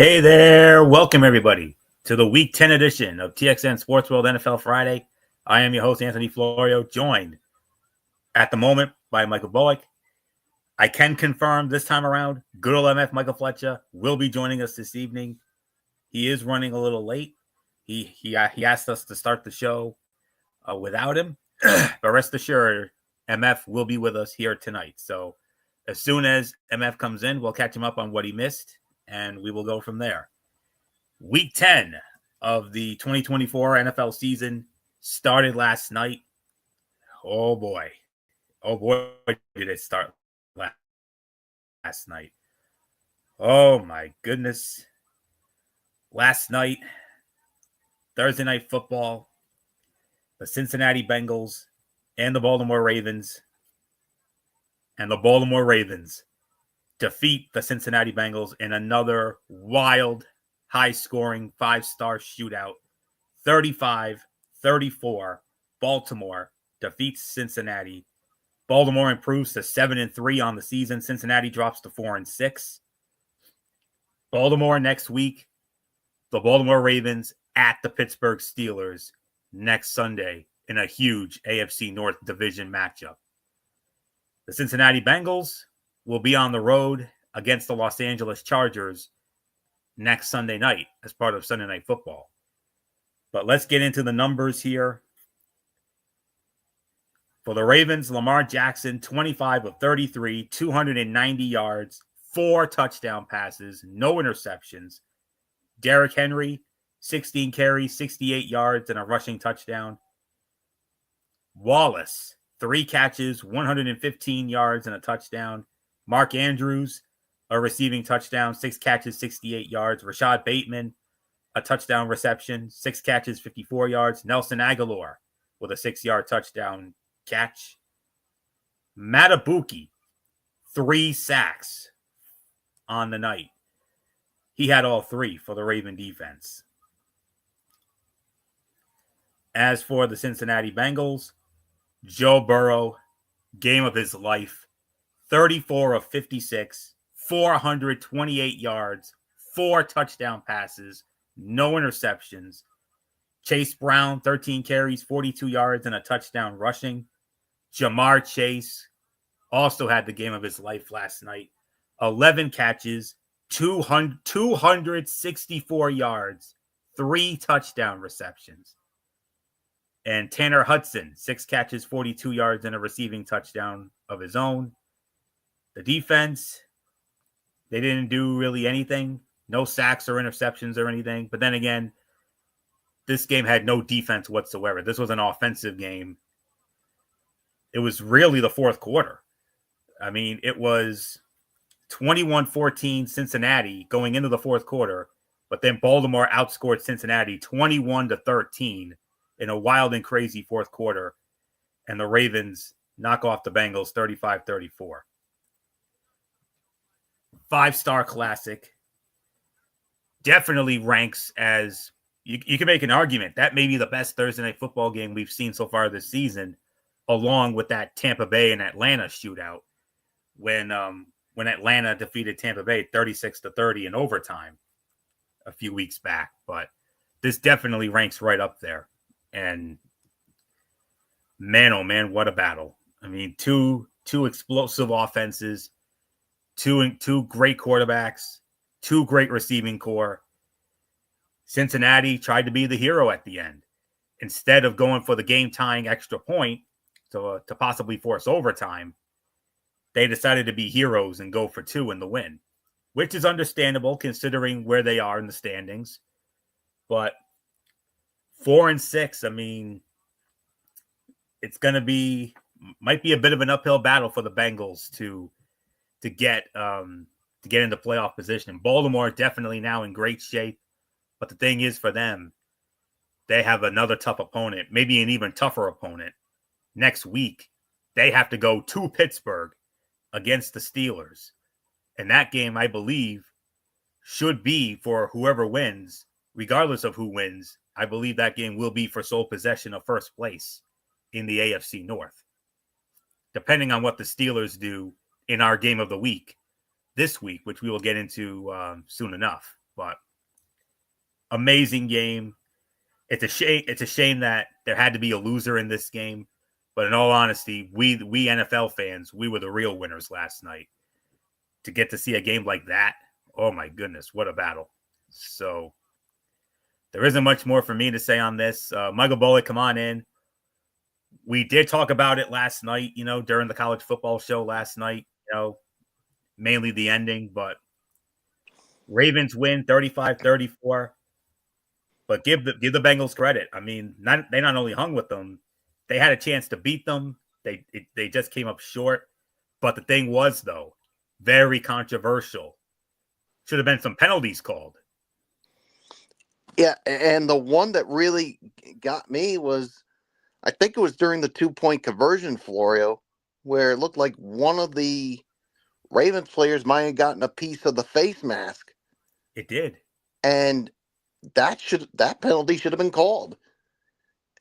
Hey there, welcome everybody to the Week 10 edition of TXN Sports World NFL Friday. I am your host, Anthony Florio, joined at the moment by Michael Bowick. I can confirm this time around, good old MF Michael Fletcher will be joining us this evening. He is running a little late. He asked us to start the show without him, but rest assured, MF will be with us here tonight. So as soon as MF comes in, we'll catch him up on what he missed, and we will go from there. Week 10 of the 2024 NFL season started last night. Oh boy, did it start last night. Oh my goodness. Last night, Thursday night football, the Cincinnati Bengals and the Baltimore Ravens, and the Baltimore Ravens defeat the Cincinnati Bengals in another wild, high-scoring, five-star shootout. 35-34, Baltimore defeats Cincinnati. Baltimore improves to 7-3 on the season. Cincinnati drops to 4-6. Baltimore next week. The Baltimore Ravens at the Pittsburgh Steelers next Sunday in a huge AFC North division matchup. The Cincinnati Bengals will be on the road against the Los Angeles Chargers next Sunday night as part of Sunday Night Football. But let's get into the numbers here. For the Ravens, Lamar Jackson, 25 of 33, 290 yards, 4 touchdown passes, no interceptions. Derrick Henry, 16 carries, 68 yards, and a rushing touchdown. Wallace, 3 catches, 115 yards, and a touchdown. Mark Andrews, a receiving touchdown, 6 catches, 68 yards. Rashad Bateman, a touchdown reception, 6 catches, 54 yards. Nelson Aguilar with a 6-yard touchdown catch. Matabuki, 3 sacks on the night. He had all 3 for the Raven defense. As for the Cincinnati Bengals, Joe Burrow, game of his life, 34 of 56, 428 yards, 4 touchdown passes, no interceptions. Chase Brown, 13 carries, 42 yards, and a touchdown rushing. Jamar Chase also had the game of his life last night. 11 catches, 264 yards, 3 touchdown receptions. And Tanner Hudson, 6 catches, 42 yards, and a receiving touchdown of his own. The defense, they didn't do really anything. No sacks or interceptions or anything. But then again, this game had no defense whatsoever. This was an offensive game. It was really the fourth quarter. I mean, it was 21-14 Cincinnati going into the fourth quarter, but then Baltimore outscored Cincinnati 21-13 in a wild and crazy fourth quarter, and the Ravens knock off the Bengals 35-34. 5-star classic. Definitely ranks as, you can make an argument, that may be the best Thursday night football game we've seen so far this season, along with that Tampa Bay and Atlanta shootout when Atlanta defeated Tampa Bay 36-30 in overtime a few weeks back. But this definitely ranks right up there. And man, oh man, what a battle. I mean, two explosive offenses, two great quarterbacks, 2 great receiving core. Cincinnati tried to be the hero at the end. Instead of going for the game-tying extra point to possibly force overtime, they decided to be heroes and go for 2 in the win, which is understandable considering where they are in the standings. But 4-6, I mean, it's going to might be a bit of an uphill battle for the Bengals to get into playoff position. Baltimore definitely now in great shape, but the thing is for them, they have another tough opponent, maybe an even tougher opponent. Next week, they have to go to Pittsburgh against the Steelers. And that game, I believe, should be for whoever wins, regardless of who wins. I believe that game will be for sole possession of first place in the AFC North. Depending on what the Steelers do in our game of the week this week, which we will get into soon enough. But amazing game. It's a shame. It's a shame that there had to be a loser in this game. But in all honesty, we NFL fans, we were the real winners last night. To get to see a game like that, oh my goodness, what a battle! So there isn't much more for me to say on this. Michael Bullock, come on in. We did talk about it last night, during the college football show last night, mainly the ending, but Ravens win 35-34. But give the Bengals credit. I mean, they not only hung with them, they had a chance to beat them. They just came up short. But the thing was, though, very controversial. Should have been some penalties called. Yeah, and the one that really got me was, I think it was during the 2-point conversion, Florio, where it looked like one of the Ravens players might have gotten a piece of the face mask. It did. And that penalty should have been called.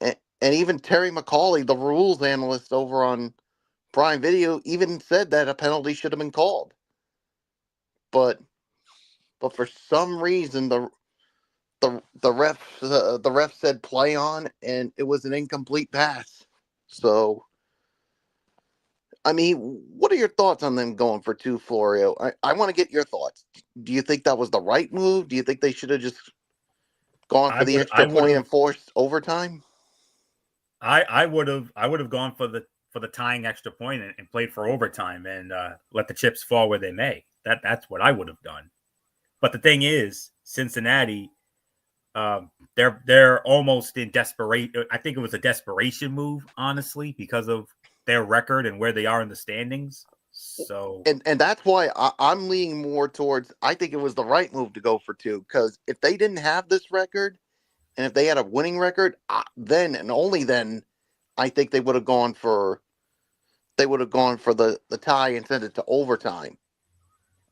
And even Terry McCauley, the rules analyst over on Prime Video, even said that a penalty should have been called. But for some reason the ref said play on, and it was an incomplete pass. So, I mean, what are your thoughts on them going for two, Florio? I want to get your thoughts. Do you think that was the right move? Do you think they should have just gone for the extra point and forced overtime? I would have gone for the tying extra point and played for overtime and let the chips fall where they may. That's what I would have done. But the thing is, Cincinnati, they're almost in desperation. I think it was a desperation move, honestly, because of their record and where they are in the standings. So and that's why I'm leaning more towards, I think it was the right move to go for two, because if they didn't have this record and if they had a winning record, then and only then I think they would have gone for the tie and sent it to overtime.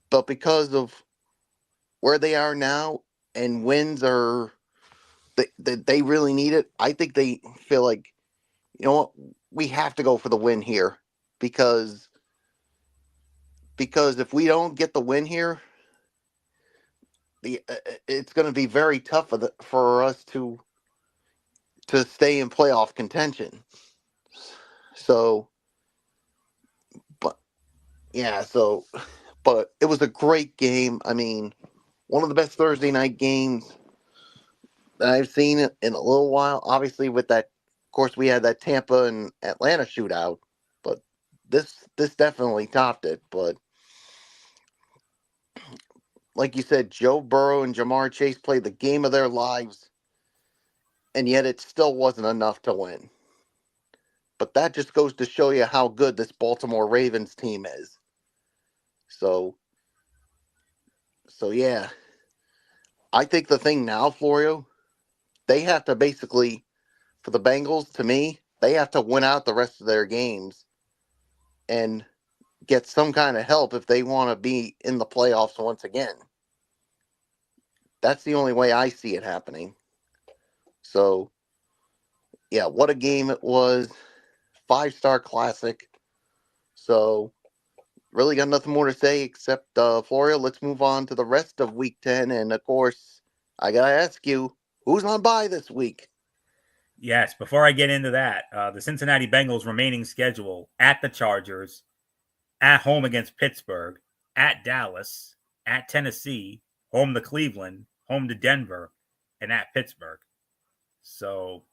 But because of where they are now and wins are they really need it, I think they feel like, you know what, we have to go for the win here, because if we don't get the win here, it's going to be very tough for us to stay in playoff contention. So, but yeah, but it was a great game. I mean, one of the best Thursday night games that I've seen in a little while. Obviously, with that, of course, we had that Tampa and Atlanta shootout, but this definitely topped it. But like you said, Joe Burrow and Jamar Chase played the game of their lives, and yet it still wasn't enough to win. But that just goes to show you how good this Baltimore Ravens team is. So yeah. I think the thing now, Florio, they have to basically, for the Bengals, to me, they have to win out the rest of their games and get some kind of help if they want to be in the playoffs once again. That's the only way I see it happening. So, yeah, what a game it was. 5-star classic. So, really got nothing more to say except, Florio, let's move on to the rest of Week 10. And, of course, I got to ask you, who's on bye this week? Yes, before I get into that, the Cincinnati Bengals remaining schedule: at the Chargers, at home against Pittsburgh, at Dallas, at Tennessee, home to Cleveland, home to Denver, and at Pittsburgh. So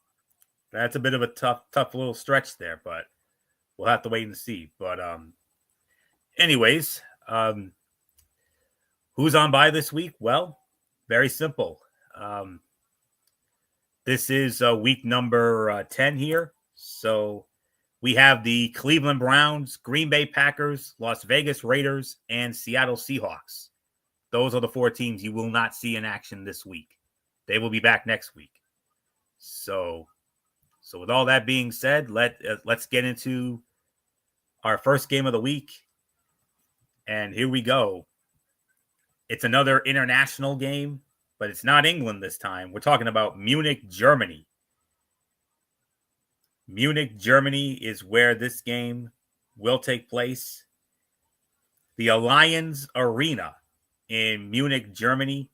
that's a bit of a tough little stretch there, but we'll have to wait and see. But anyways, who's on bye this week? Well, very simple. This is week number 10 here. So we have the Cleveland Browns, Green Bay Packers, Las Vegas Raiders, and Seattle Seahawks. Those are the 4 teams you will not see in action this week. They will be back next week. So with all that being said, let's get into our first game of the week. And here we go. It's another international game, but it's not England this time. We're talking about Munich, Germany. Munich, Germany is where this game will take place. The Allianz Arena in Munich, Germany.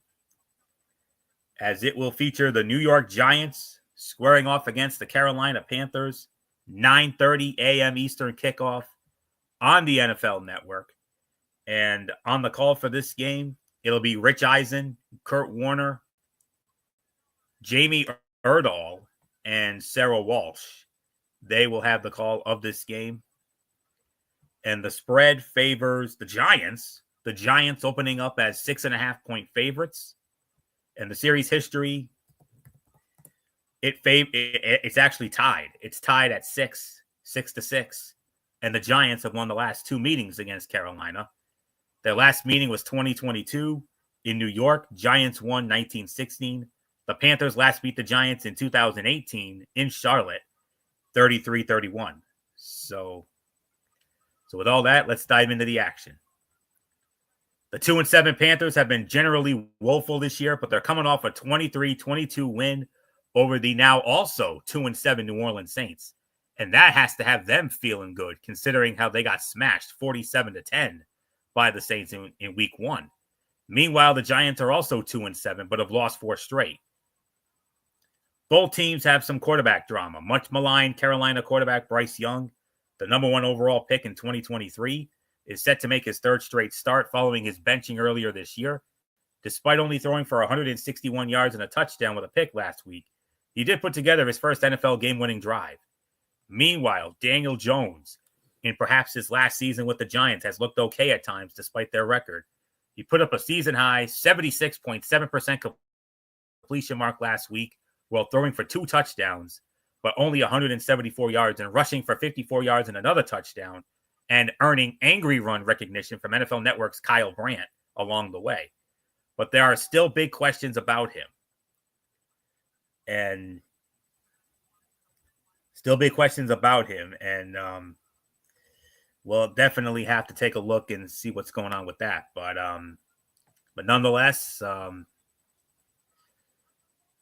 as it will feature the New York Giants squaring off against the Carolina Panthers. 9:30 a.m. Eastern kickoff on the NFL Network. And on the call for this game, it'll be Rich Eisen, Kurt Warner, Jamie Erdahl, and Sarah Walsh. They will have the call of this game. And the spread favors the Giants. The Giants opening up as 6.5-point favorites. And the series history, it's actually tied. It's tied at 6-6. And the Giants have won the last two meetings against Carolina. Their last meeting was 2022 in New York. Giants won 1916. The Panthers last beat the Giants in 2018 in Charlotte, 33-31. So with all that, let's dive into the action. The 2-7 Panthers have been generally woeful this year, but they're coming off a 23-22 win over the now also 2-7 New Orleans Saints. And that has to have them feeling good, considering how they got smashed 47-10 by the Saints in week one. Meanwhile, the Giants are also 2-7, but have lost 4 straight. Both teams have some quarterback drama. Much maligned Carolina quarterback Bryce Young, the number 1 overall pick in 2023, is set to make his 3rd straight start following his benching earlier this year. Despite only throwing for 161 yards and a touchdown with a pick last week, he did put together his first NFL game-winning drive. Meanwhile, Daniel Jones, in perhaps his last season with the Giants, has looked okay at times despite their record. He put up a season-high 76.7% completion mark last week while throwing for 2 touchdowns, but only 174 yards and rushing for 54 yards and another touchdown, and earning angry run recognition from NFL Network's Kyle Brandt along the way. But there are still big questions about him. And we'll definitely have to take a look and see what's going on with that. But nonetheless,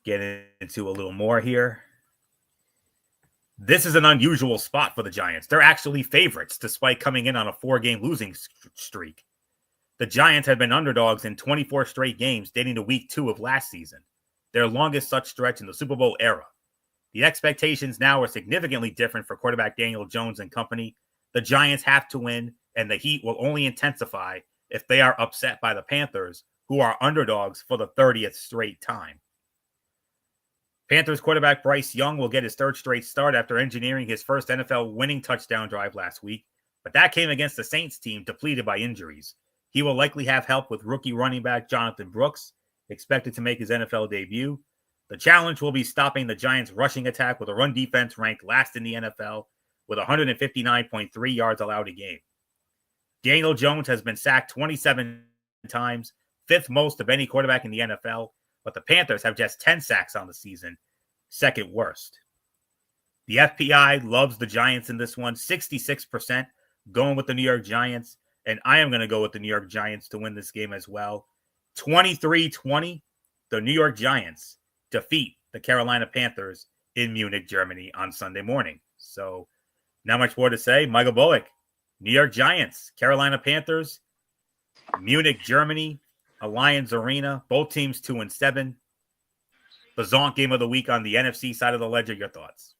get into a little more here. This is an unusual spot for the Giants. They're actually favorites despite coming in on a 4-game losing streak. The Giants had been underdogs in 24 straight games dating to week 2 of last season, their longest such stretch in the Super Bowl era. The expectations now are significantly different for quarterback Daniel Jones and company. The Giants have to win, and the heat will only intensify if they are upset by the Panthers, who are underdogs for the 30th straight time. Panthers quarterback Bryce Young will get his 3rd straight start after engineering his first NFL winning touchdown drive last week, but that came against the Saints team depleted by injuries. He will likely have help with rookie running back Jonathan Brooks, expected to make his NFL debut. The challenge will be stopping the Giants' rushing attack with a run defense ranked last in the NFL with 159.3 yards allowed a game. Daniel Jones has been sacked 27 times, 5th most of any quarterback in the NFL, but the Panthers have just 10 sacks on the season, 2nd worst. The FPI loves the Giants in this one, 66% going with the New York Giants, and I am going to go with the New York Giants to win this game as well. 23-20, the New York Giants defeat the Carolina Panthers in Munich, Germany on Sunday morning. So not much more to say. Michael Bullock, New York Giants, Carolina Panthers, Munich, Germany, Allianz Arena, both teams 2-7. The Zonk game of the week on the NFC side of the ledger. Your thoughts?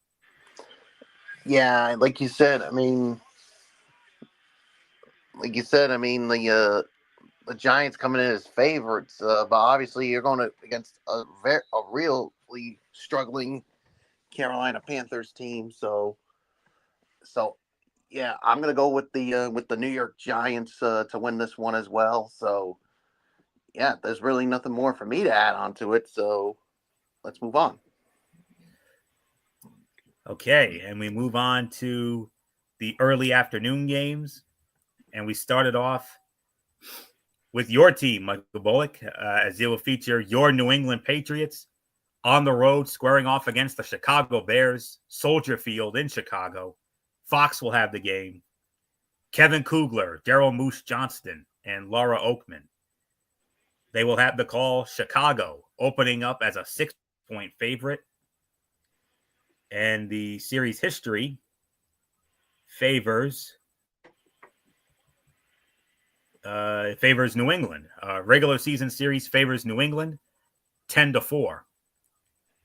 Yeah, like you said, the Giants coming in as favorites, but obviously you're going against a really struggling Carolina Panthers team. So yeah, I'm going to go with the New York Giants to win this one as well. So yeah, there's really nothing more for me to add on to it. So let's move on. Okay, and we move on to the early afternoon games. And we started off with your team, Michael Bullock, as it will feature your New England Patriots on the road squaring off against the Chicago Bears, Soldier Field in Chicago. Fox will have the game. Kevin Kugler, Daryl Moose Johnston, and Laura Oakman. They will have the call. Chicago opening up as a 6-point favorite. And the series history favors New England. Regular season series favors New England. 10-4.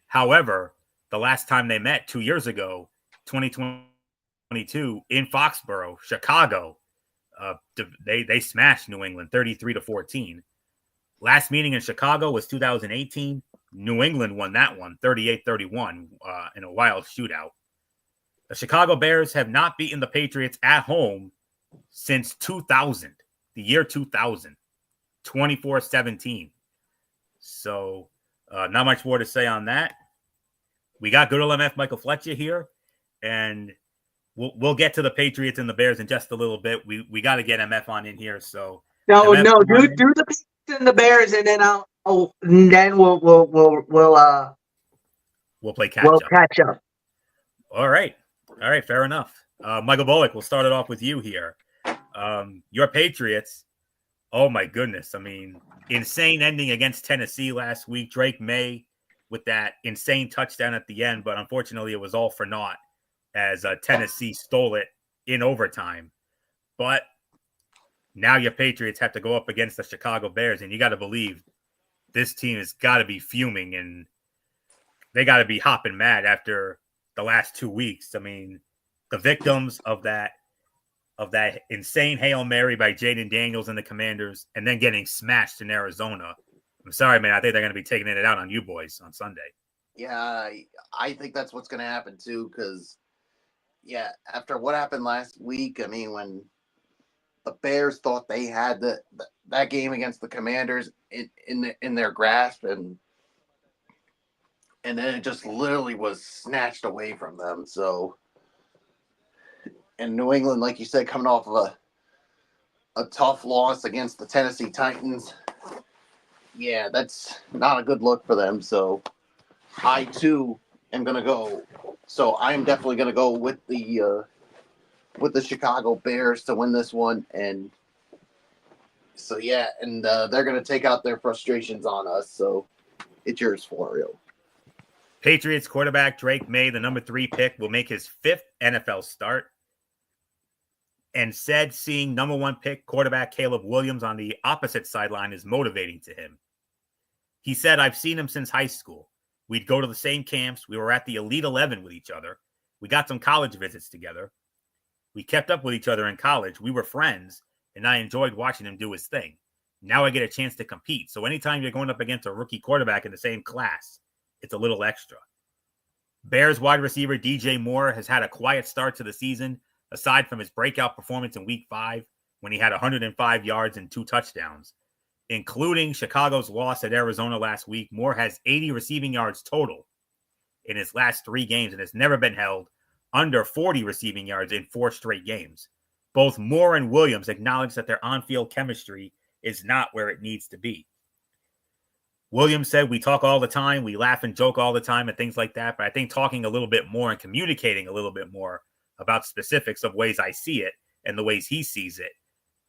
However, the last time they met 2 years ago, 2022 in Foxborough, Chicago, they smashed New England 33-14. Last meeting in Chicago was 2018. New England won that one 38-31 in a wild shootout. The Chicago Bears have not beaten the Patriots at home since 2000, the year 2000, 24-17. So not much more to say on that. We got good old MF Michael Fletcher here, and we'll get to the Patriots and the Bears in just a little bit. We got to get MF on in here. So no, MF, do the Patriots and the Bears, and then we'll play catch up. Catch up. All right, fair enough. Michael Bullock, we'll start it off with you here. Your Patriots, oh my goodness. I mean, insane ending against Tennessee last week. Drake May with that insane touchdown at the end, but unfortunately it was all for naught as Tennessee stole it in overtime. But now your Patriots have to go up against the Chicago Bears, and you got to believe this team has got to be fuming, and they got to be hopping mad after the last 2 weeks. I mean, the victims of that insane Hail Mary by Jaden Daniels and the Commanders, and then getting smashed in Arizona. I'm sorry, man. I think they're going to be taking it out on you boys on Sunday. Yeah, I think that's what's going to happen too. Because, yeah, after what happened last week, I mean, when the Bears thought they had that game against the Commanders in their grasp, and then it just literally was snatched away from them. So, and New England, like you said, coming off of a tough loss against the Tennessee Titans. Yeah, that's not a good look for them. So I too am gonna go. So I'm definitely gonna go with the Chicago Bears to win this one. And so yeah, and they're gonna take out their frustrations on us. So it's yours, Florio. Patriots quarterback Drake May, the number 3 pick, will make his 5th NFL start. And said seeing number 1 pick quarterback Caleb Williams on the opposite sideline is motivating to him. He said, I've seen him since high school. We'd go to the same camps. We were at the Elite 11 with each other. We got some college visits together. We kept up with each other in college. We were friends, and I enjoyed watching him do his thing. Now I get a chance to compete. So anytime you're going up against a rookie quarterback in the same class, it's a little extra. Bears wide receiver DJ Moore has had a quiet start to the season, aside from his breakout performance in Week 5 when he had 105 yards and 2 touchdowns. Including Chicago's loss at Arizona last week, Moore has 80 receiving yards total in his last 3 games and has never been held under 40 receiving yards in 4 straight games. Both Moore and Williams acknowledge that their on-field chemistry is not where it needs to be. Williams said, we talk all the time, we laugh and joke all the time and things like that, but I think talking a little bit more and communicating a little bit more about specifics of ways I see it and the ways he sees it,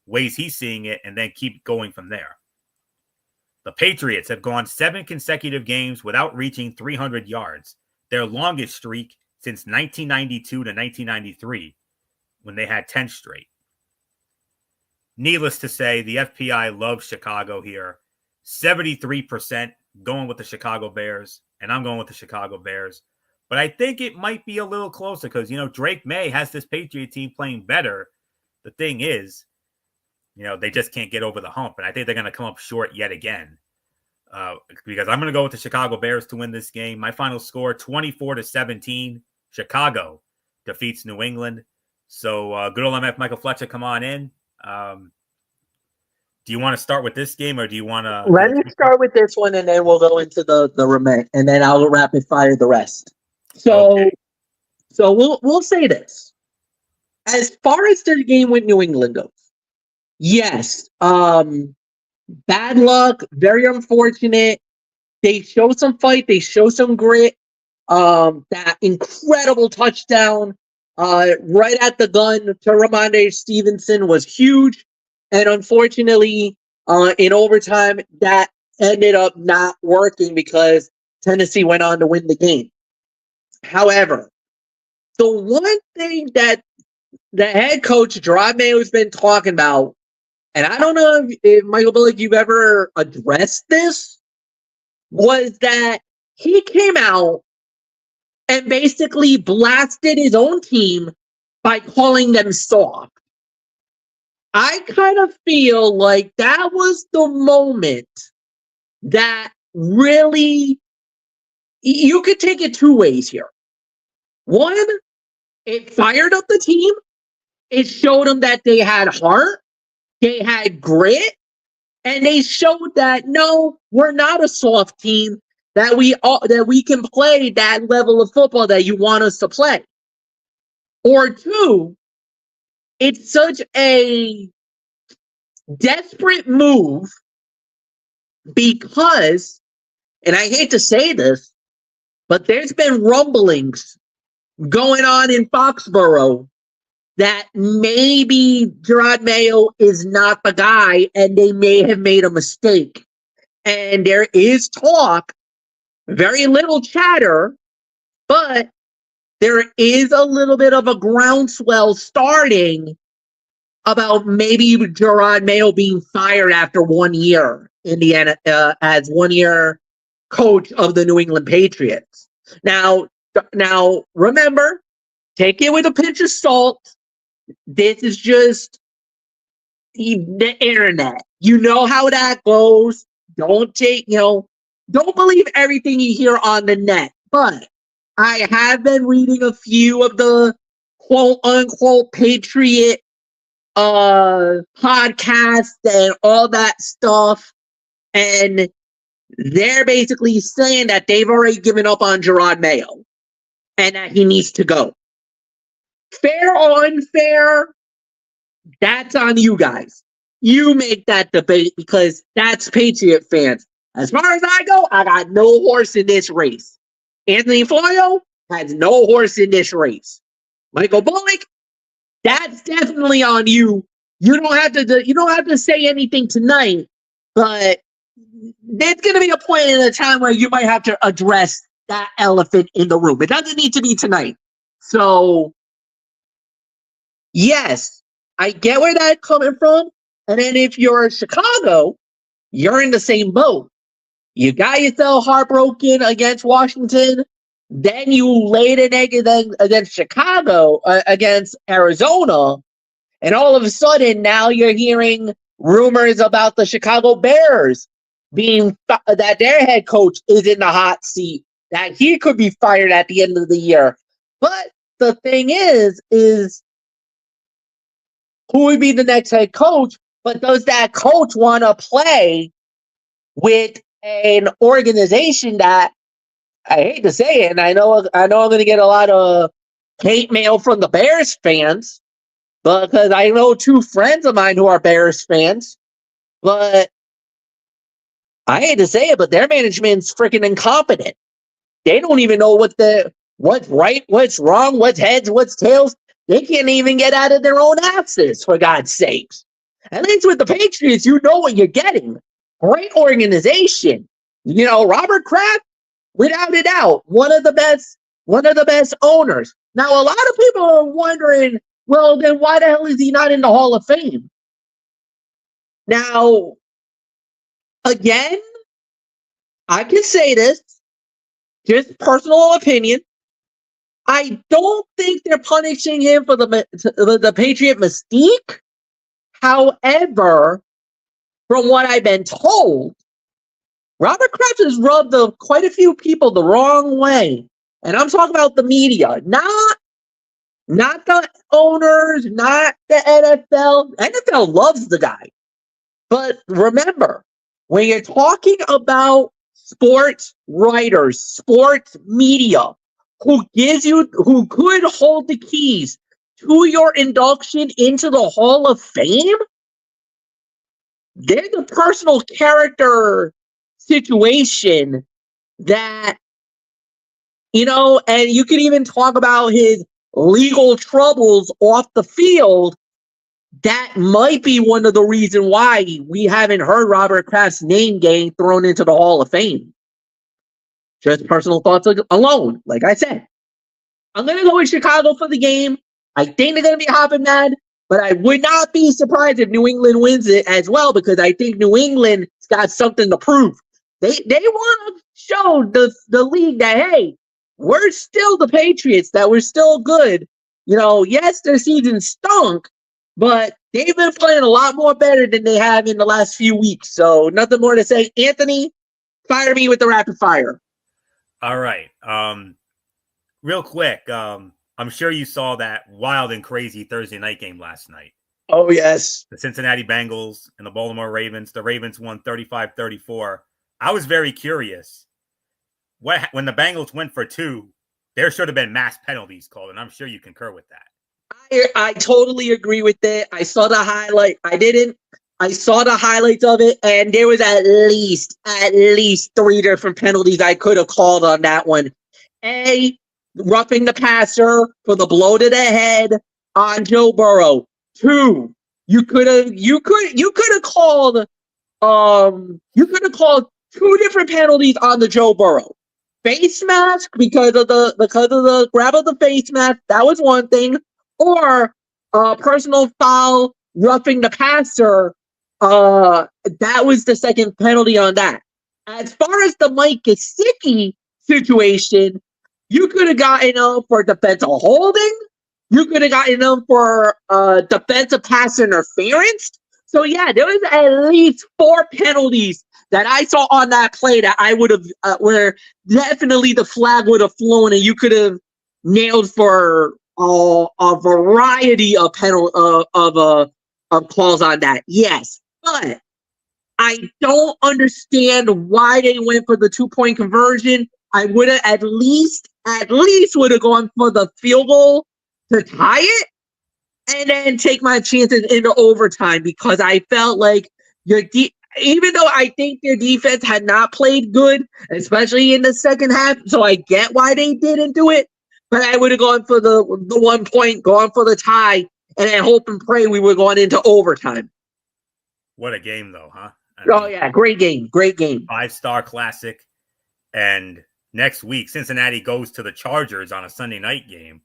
ways he's seeing it, and then keep going from there. The Patriots have gone 7 consecutive games without reaching 300 yards, their longest streak since 1992 to 1993, when they had 10 straight. Needless to say, the FPI loves Chicago here. 73% going with the Chicago Bears, and I'm going with the Chicago Bears. But I think it might be a little closer because, Drake May has this Patriot team playing better. The thing is, they just can't get over the hump. And I think they're going to come up short yet again. Because I'm going to go with the Chicago Bears to win this game. My final score, 24-17. Chicago defeats New England. So good old MF Michael Fletcher, come on in. Do you want to start with this game or do you want to... Let me start with this one and then we'll go into the remain. And then I'll rapid fire the rest. So we'll say this. As far as the game with New England goes, yes, bad luck, very unfortunate. They show some fight, they show some grit. That incredible touchdown right at the gun to Ramondre Stevenson was huge. And unfortunately, in overtime, that ended up not working because Tennessee went on to win the game. However, the one thing that the head coach, Gerard Mayo, has been talking about, and I don't know if Michael Billick, you've ever addressed this, was that he came out and basically blasted his own team by calling them soft. I kind of feel like that was the moment that really, you could take it two ways here. One, it fired up the team. It showed them that they had heart, they had grit, and they showed that no, we're not a soft team, that we can play that level of football that you want us to play. Or two, it's such a desperate move because, and I hate to say this, but there's been rumblings going on in Foxborough that maybe Gerard Mayo is not the guy and they may have made a mistake. And there is talk, very little chatter, but there is a little bit of a groundswell starting about maybe Gerard Mayo being fired after 1 year in the as 1 year coach of the New England Patriots. Now remember, take it with a pinch of salt. This is just the internet. You know how that goes. Don't believe everything you hear on the net. But I have been reading a few of the quote unquote Patriot podcasts and all that stuff. And they're basically saying that they've already given up on Gerard Mayo and that he needs to go. Fair or unfair, that's on you guys. You make that debate because that's Patriot fans. As far as I go, I got no horse in this race. Anthony Florio has no horse in this race. Michael Bullock, that's definitely on you. You don't have to say anything tonight, but there's going to be a point in a time where you might have to address that elephant in the room. It doesn't need to be tonight. So, yes, I get where that's coming from. And then if you're Chicago, you're in the same boat. You got yourself heartbroken against Washington. Then you laid an egg against Chicago, against Arizona. And all of a sudden, now you're hearing rumors about the Chicago Bears that their head coach is in the hot seat, that he could be fired at the end of the year. But the thing is who would be the next head coach? But does that coach want to play with an organization that, I hate to say it, and I know I'm going to get a lot of hate mail from the Bears fans, because I know two friends of mine who are Bears fans, but I hate to say it, but their management's freaking incompetent. They don't even know what's right, what's wrong, what's heads, what's tails. They can't even get out of their own asses, for God's sakes. At least with the Patriots, you know what you're getting. Great organization. Robert Kraft, without a doubt, one of the best owners. Now, a lot of people are wondering, well, then why the hell is he not in the Hall of Fame? Now, again, I can say this, just personal opinion. I don't think they're punishing him for the Patriot mystique. However, from what I've been told, Robert Kraft has rubbed quite a few people the wrong way. And I'm talking about the media, not the owners, not the NFL. NFL loves the guy. But remember, when you're talking about sports writers, sports media, who could hold the keys to your induction into the Hall of Fame, there's a personal character situation that, and you can even talk about his legal troubles off the field. That might be one of the reasons why we haven't heard Robert Kraft's name getting thrown into the Hall of Fame. Just personal thoughts alone. Like I said, I'm going to go with Chicago for the game. I think they're going to be hopping mad, but I would not be surprised if New England wins it as well, because I think New England's got something to prove. They want to show the league that, hey, we're still the Patriots, that we're still good. Yes, their season stunk, but they've been playing a lot more better than they have in the last few weeks. So nothing more to say. Anthony, fire me with the rapid fire. All right. Real quick, I'm sure you saw that wild and crazy Thursday night game last night. Oh, yes. The Cincinnati Bengals and the Baltimore Ravens. The Ravens won 35-34. I was very curious. When the Bengals went for 2, there should have been mass penalties called, and I'm sure you concur with that. I totally agree with it. I saw the highlight. I saw the highlights of it, and there was at least 3 different penalties I could have called on that one. A, roughing the passer for the blow to the head on Joe Burrow. 2, you could have called 2 different penalties on the Joe Burrow. Face mask because of the grab of the face mask. That was one thing. Or personal foul, roughing the passer. That was the second penalty on that. As far as the Mike Gesicki situation, you could have gotten him for defensive holding. You could have gotten him for defensive pass interference. So yeah, there was at least 4 penalties that I saw on that play that I would have, where definitely the flag would have flown, and you could have nailed for a variety of of calls on that. Yes, but I don't understand why they went for the 2-point conversion. I would have at least would have gone for the field goal to tie it, and then take my chances into overtime, because I felt like even though I think their defense had not played good, especially in the second half, so I get why they didn't do it, but I would have gone for the 1 point, gone for the tie, and then hope and pray we were going into overtime. What a game, though, huh? Yeah, great game. 5-star classic. And next week, Cincinnati goes to the Chargers on a Sunday night game.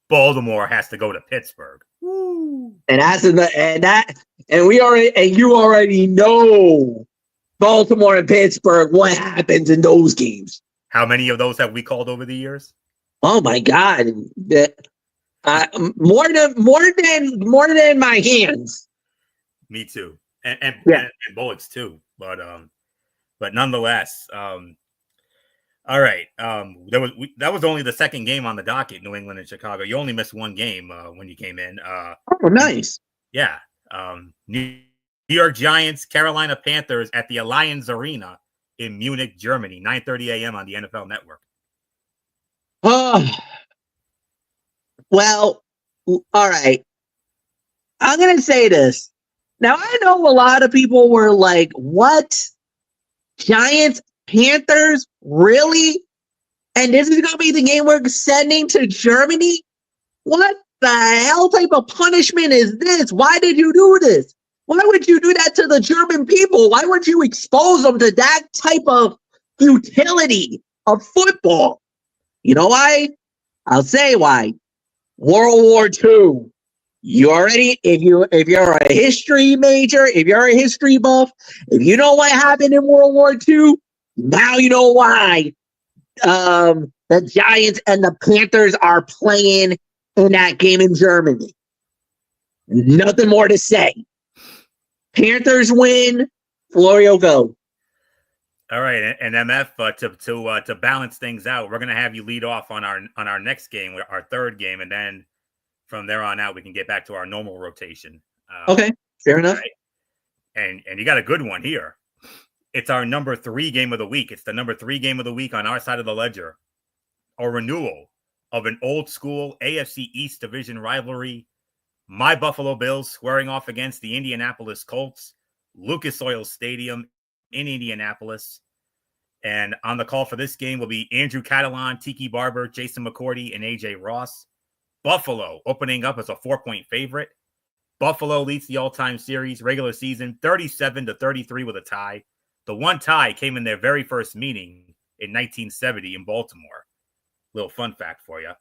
Baltimore has to go to Pittsburgh. Woo. You already know Baltimore and Pittsburgh, what happens in those games. How many of those have we called over the years? Oh my God. More than my hands. Me too. And Bullock's too. But nonetheless, all right. That was only the second game on the docket, New England and Chicago. You only missed 1 game when you came in. Oh, nice. Yeah. New York Giants, Carolina Panthers at the Allianz Arena in Munich, Germany, 9:30 a.m. on the NFL Network. Well, all right. I'm going to say this. Now, I know a lot of people were like, what? Giants, Panthers? Really? And this is going to be the game we're sending to Germany? What the hell type of punishment is this? Why did you do this? Why would you do that to the German people? Why would you expose them to that type of futility of football? You know why? I'll say why. World War II. If you're a history major, if you're a history buff, if you know what happened in World War II, now you know why the Giants and the Panthers are playing in that game in Germany. Nothing more to say. Panthers win. Florio, go. All right, and MF, to balance things out, we're gonna have you lead off on our next game, our third game, and then from there on out we can get back to our normal rotation. Okay, fair enough. Right? And you got a good one here. It's our number 3 game of the week. It's the number 3 game of the week on our side of the ledger. A renewal of an old school AFC East division rivalry. My Buffalo Bills squaring off against the Indianapolis Colts, Lucas Oil Stadium in Indianapolis. And on the call for this game will be Andrew Catalan, Tiki Barber, Jason McCourty, and AJ Ross. Buffalo opening up as a 4-point favorite. Buffalo leads the all-time series regular season 37-33 with a tie. The one tie came in their very first meeting in 1970 in Baltimore. Little fun fact for you.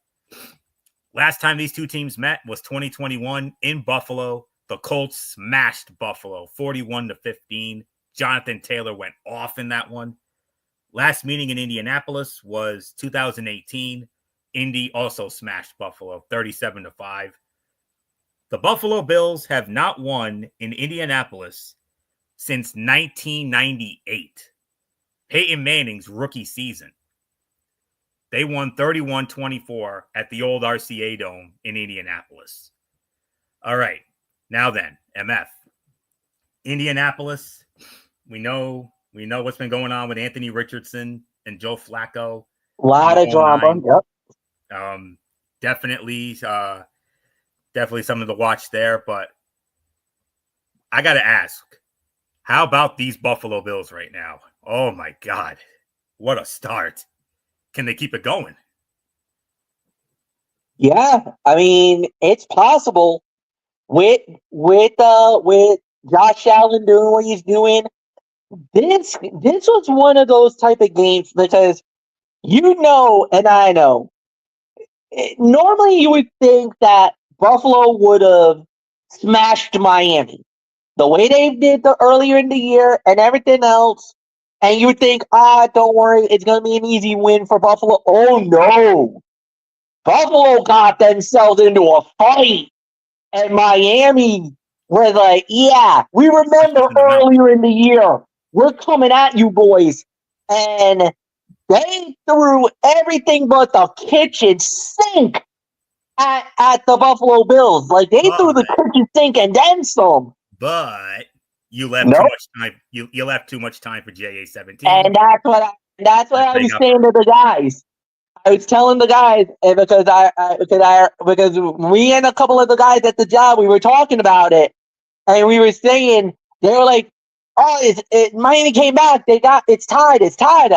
Last time these two teams met was 2021 in Buffalo. The Colts smashed Buffalo 41-15. Jonathan Taylor went off in that one. Last meeting in Indianapolis was 2018. Indy also smashed Buffalo 37-5. The Buffalo Bills have not won in Indianapolis since 1998, Peyton Manning's rookie season. They won 31-24 at the old RCA Dome in Indianapolis. All right, now then, MF. Indianapolis, we know what's been going on with Anthony Richardson and Joe Flacco. A lot of drama. Yep. Definitely something to watch there. But I got to ask, how about these Buffalo Bills right now? Oh my God, what a start! Can they keep it going? Yeah, I mean it's possible with Josh Allen doing what he's doing. This was one of those type of games because and I know. Normally, you would think that Buffalo would have smashed Miami the way they did earlier in the year and everything else. And you would think, don't worry, it's going to be an easy win for Buffalo. Oh, no. Buffalo got themselves into a fight. And Miami were like, yeah, we remember earlier in the year. We're coming at you boys. And they threw everything but the kitchen sink at the Buffalo Bills. Like, they threw the kitchen sink and then some. But you left too much time. You left too much time for JA-17. And that's what I was saying to the guys. I was telling the guys because we and a couple of the guys at the job, we were talking about it, and we were saying, they were like, Miami came back. It's tied. I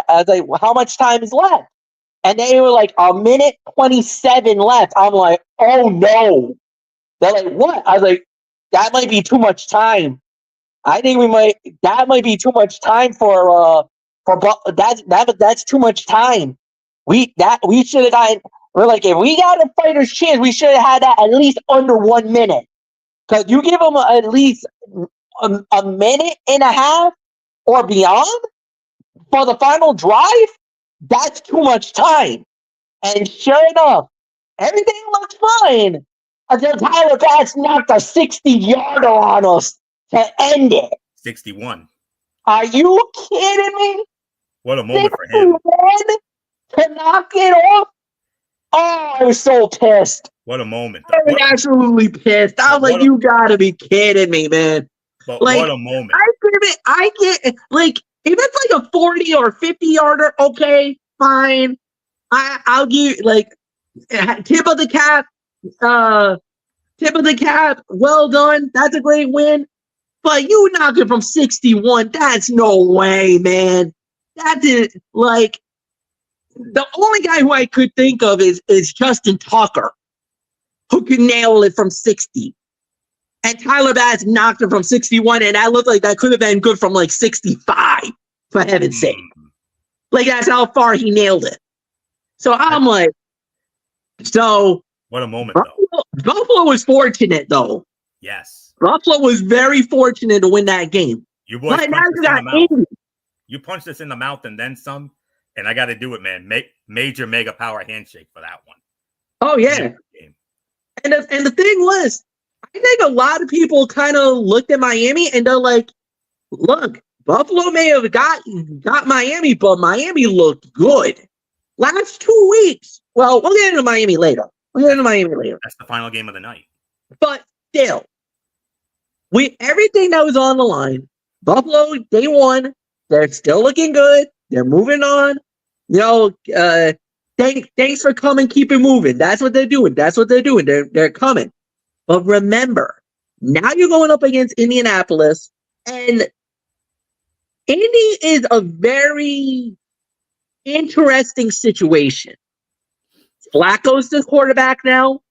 was like, well, how much time is left? And they were like, 1:27 left. I'm like, oh no. They're like, what? I was like, that might be too much time. I think that might be too much time that's too much time. We should have gotten, we're like, if we got a fighter's chance, we should have had that at least under 1 minute. Because you give them at least a minute and a half or beyond for the final drive, that's too much time. And sure enough, everything looks fine until Tyler Bass knocked a 60-yarder on us to end it. 61. Are you kidding me? What a moment for him. To knock it off? Oh, I was so pissed. What a moment. I was absolutely pissed. I was like, you gotta be kidding me, man. But like, what a moment. I get, like, if it's like a 40 or 50-yarder, okay, fine. I'll give, like, tip of the cap, well done. That's a great win. But you knock it from 61, that's no way, man. That is, like, the only guy who I could think of is Justin Tucker, who can nail it from 60. And Tyler Bass knocked him from 61, and that looked like that could have been good from like 65, for heaven's sake. Like, that's how far he nailed it. So I'm like, what a moment, though. Buffalo was fortunate, though. Yes. Buffalo was very fortunate to win that game. You boys you punched us in the mouth and then some, and I got to do it, man. Major mega power handshake for that one. Oh, yeah. And the thing was, I think a lot of people kind of looked at Miami and they're like, look, Buffalo may have got Miami, but Miami looked good. Last 2 weeks. Well, we'll get into Miami later. That's the final game of the night. But still, everything that was on the line, Buffalo, they won. They're still looking good. They're moving on. Thanks for coming. Keep it moving. That's what they're doing. They're coming. But remember, now you're going up against Indianapolis, and Indy is a very interesting situation. Flacco's the quarterback now.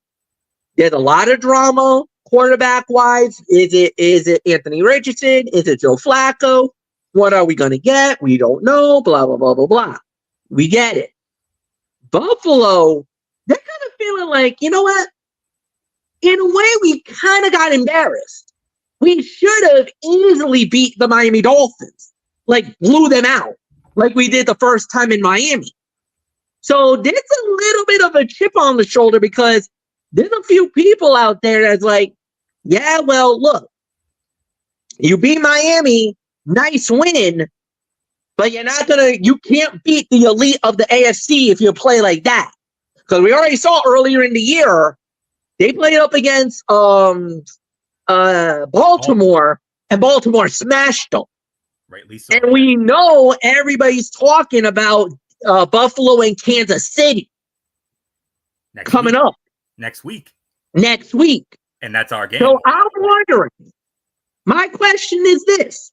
There's a lot of drama quarterback-wise. Is it Anthony Richardson? Is it Joe Flacco? What are we going to get? We don't know. Blah, blah, blah, blah, blah. We get it. Buffalo, they're kind of feeling like, you know what? In a way, we kind of got embarrassed. we should have easily beat the Miami Dolphins, like blew them out, like we did the first time in Miami. So there's a little bit of a chip on the shoulder because there's a few people out there that's like, yeah, well, look, you beat Miami, nice win, but you can't beat the elite of the AFC if you play like that. Because we already saw earlier in the year, they played up against Baltimore, and Baltimore smashed them. Rightly so. And we know everybody's talking about Buffalo and Kansas City coming up next week. And that's our game. So I'm wondering, my question is this.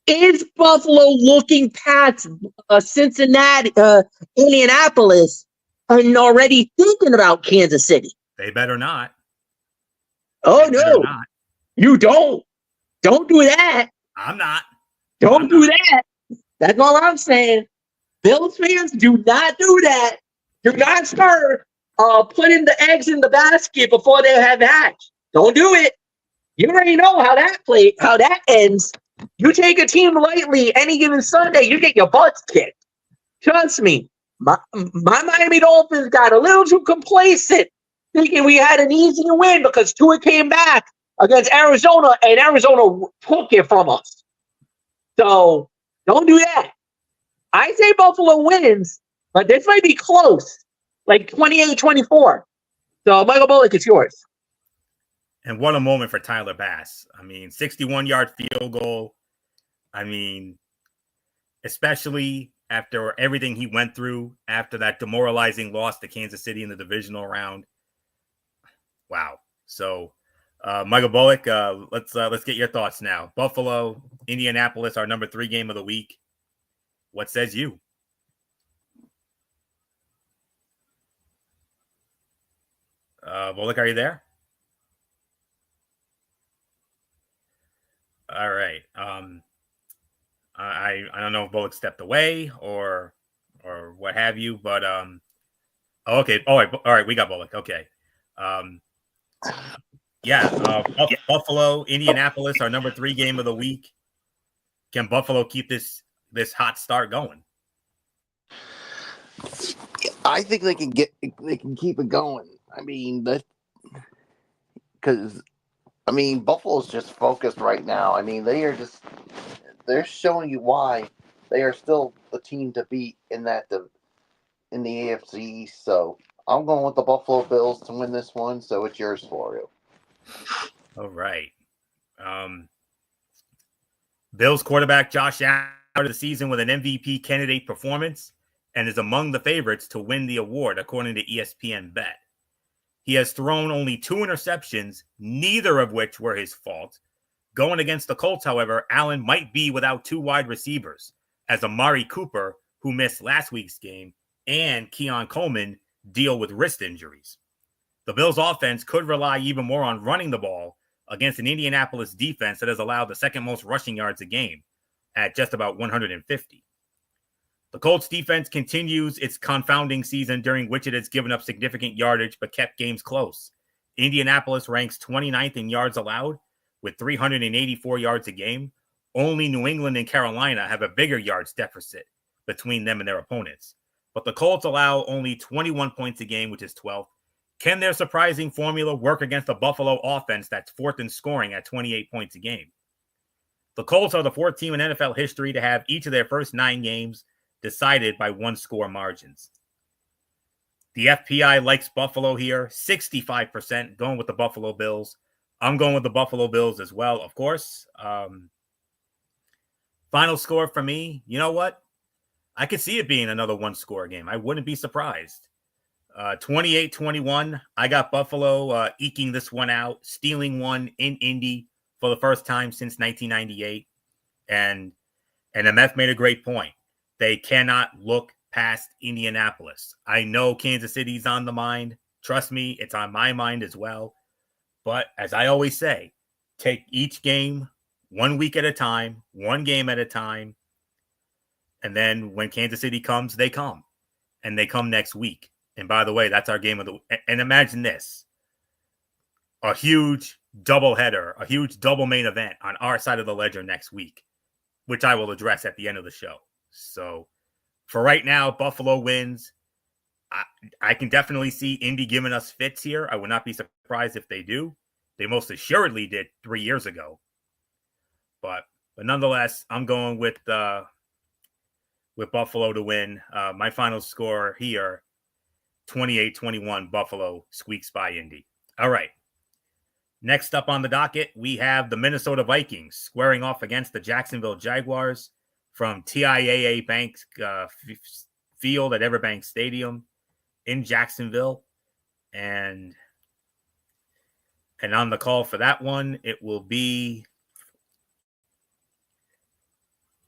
Is Buffalo looking past Cincinnati, Indianapolis, and already thinking about Kansas City? They better not. Oh, no. You don't. Don't do that. I'm not. Don't do that. That's all I'm saying. Bills fans, do not do that. Do not start putting the eggs in the basket before they have hatched. Don't do it. You already know how that ends. You take a team lightly any given Sunday, you get your butts kicked. Trust me. My Miami Dolphins got a little too complacent, thinking we had an easy win because Tua came back against Arizona, and Arizona took it from us. So don't do that. I say Buffalo wins, but this might be close, like 28-24. So, Michael Bullock, it's yours. And what a moment for Tyler Bass. I mean, 61-yard field goal. I mean, especially after everything he went through after that demoralizing loss to Kansas City in the divisional round. Wow. So, Michael Bullock, let's get your thoughts now. Buffalo, Indianapolis, our number 3 game of the week. What says you? Bullock, are you there? All right. I don't know if Bullock stepped away or what have you, but okay. All right. We got Bullock. Okay. Buffalo, Indianapolis, our number 3 game of the week. Can Buffalo keep this hot start going? I think they can keep it going. I mean, because Buffalo's just focused right now. I mean, they're showing you why they are still the team to beat in the AFC East. So I'm going with the Buffalo Bills to win this one. So it's yours, Florio. All right. Bills quarterback Josh Allen started the season with an MVP candidate performance and is among the favorites to win the award, according to ESPN Bet. He has thrown only 2 interceptions, neither of which were his fault. Going against the Colts, however, Allen might be without 2 wide receivers, as Amari Cooper, who missed last week's game, and Keon Coleman deal with wrist injuries. The Bills' offense could rely even more on running the ball against an Indianapolis defense that has allowed the second most rushing yards a game at just about 150. The Colts defense continues its confounding season during which it has given up significant yardage but kept games close. Indianapolis ranks 29th in yards allowed with 384 yards a game. Only New England and Carolina have a bigger yards deficit between them and their opponents. But the Colts allow only 21 points a game, which is 12th. Can their surprising formula work against the Buffalo offense that's 4th in scoring at 28 points a game? The Colts are the 4th team in NFL history to have each of their first 9 games decided by 1-score margins. The FPI likes Buffalo here, 65% going with the Buffalo Bills. I'm going with the Buffalo Bills as well, of course. Final score for me, you know what? I could see it being another 1-score game. I wouldn't be surprised. 28-21. I got Buffalo eking this one out, stealing one in Indy for the first time since 1998. And MF made a great point. They cannot look past Indianapolis. I know Kansas City's on the mind. Trust me, it's on my mind as well. But as I always say, take each game 1 week at a time, 1 game at a time. And then when Kansas City comes, they come. And they come next week. And by the way, that's our game of the week. And imagine this. A huge doubleheader, a huge double main event on our side of the ledger next week, which I will address at the end of the show. So for right now, Buffalo wins. I can definitely see Indy giving us fits here. I would not be surprised if they do. They most assuredly did 3 years ago. But nonetheless, I'm going with Buffalo to win. My final score here, 28-21, Buffalo squeaks by Indy. All right. Next up on the docket, we have the Minnesota Vikings squaring off against the Jacksonville Jaguars from TIAA Bank Field at Everbank Stadium in Jacksonville. And on the call for that one, it will be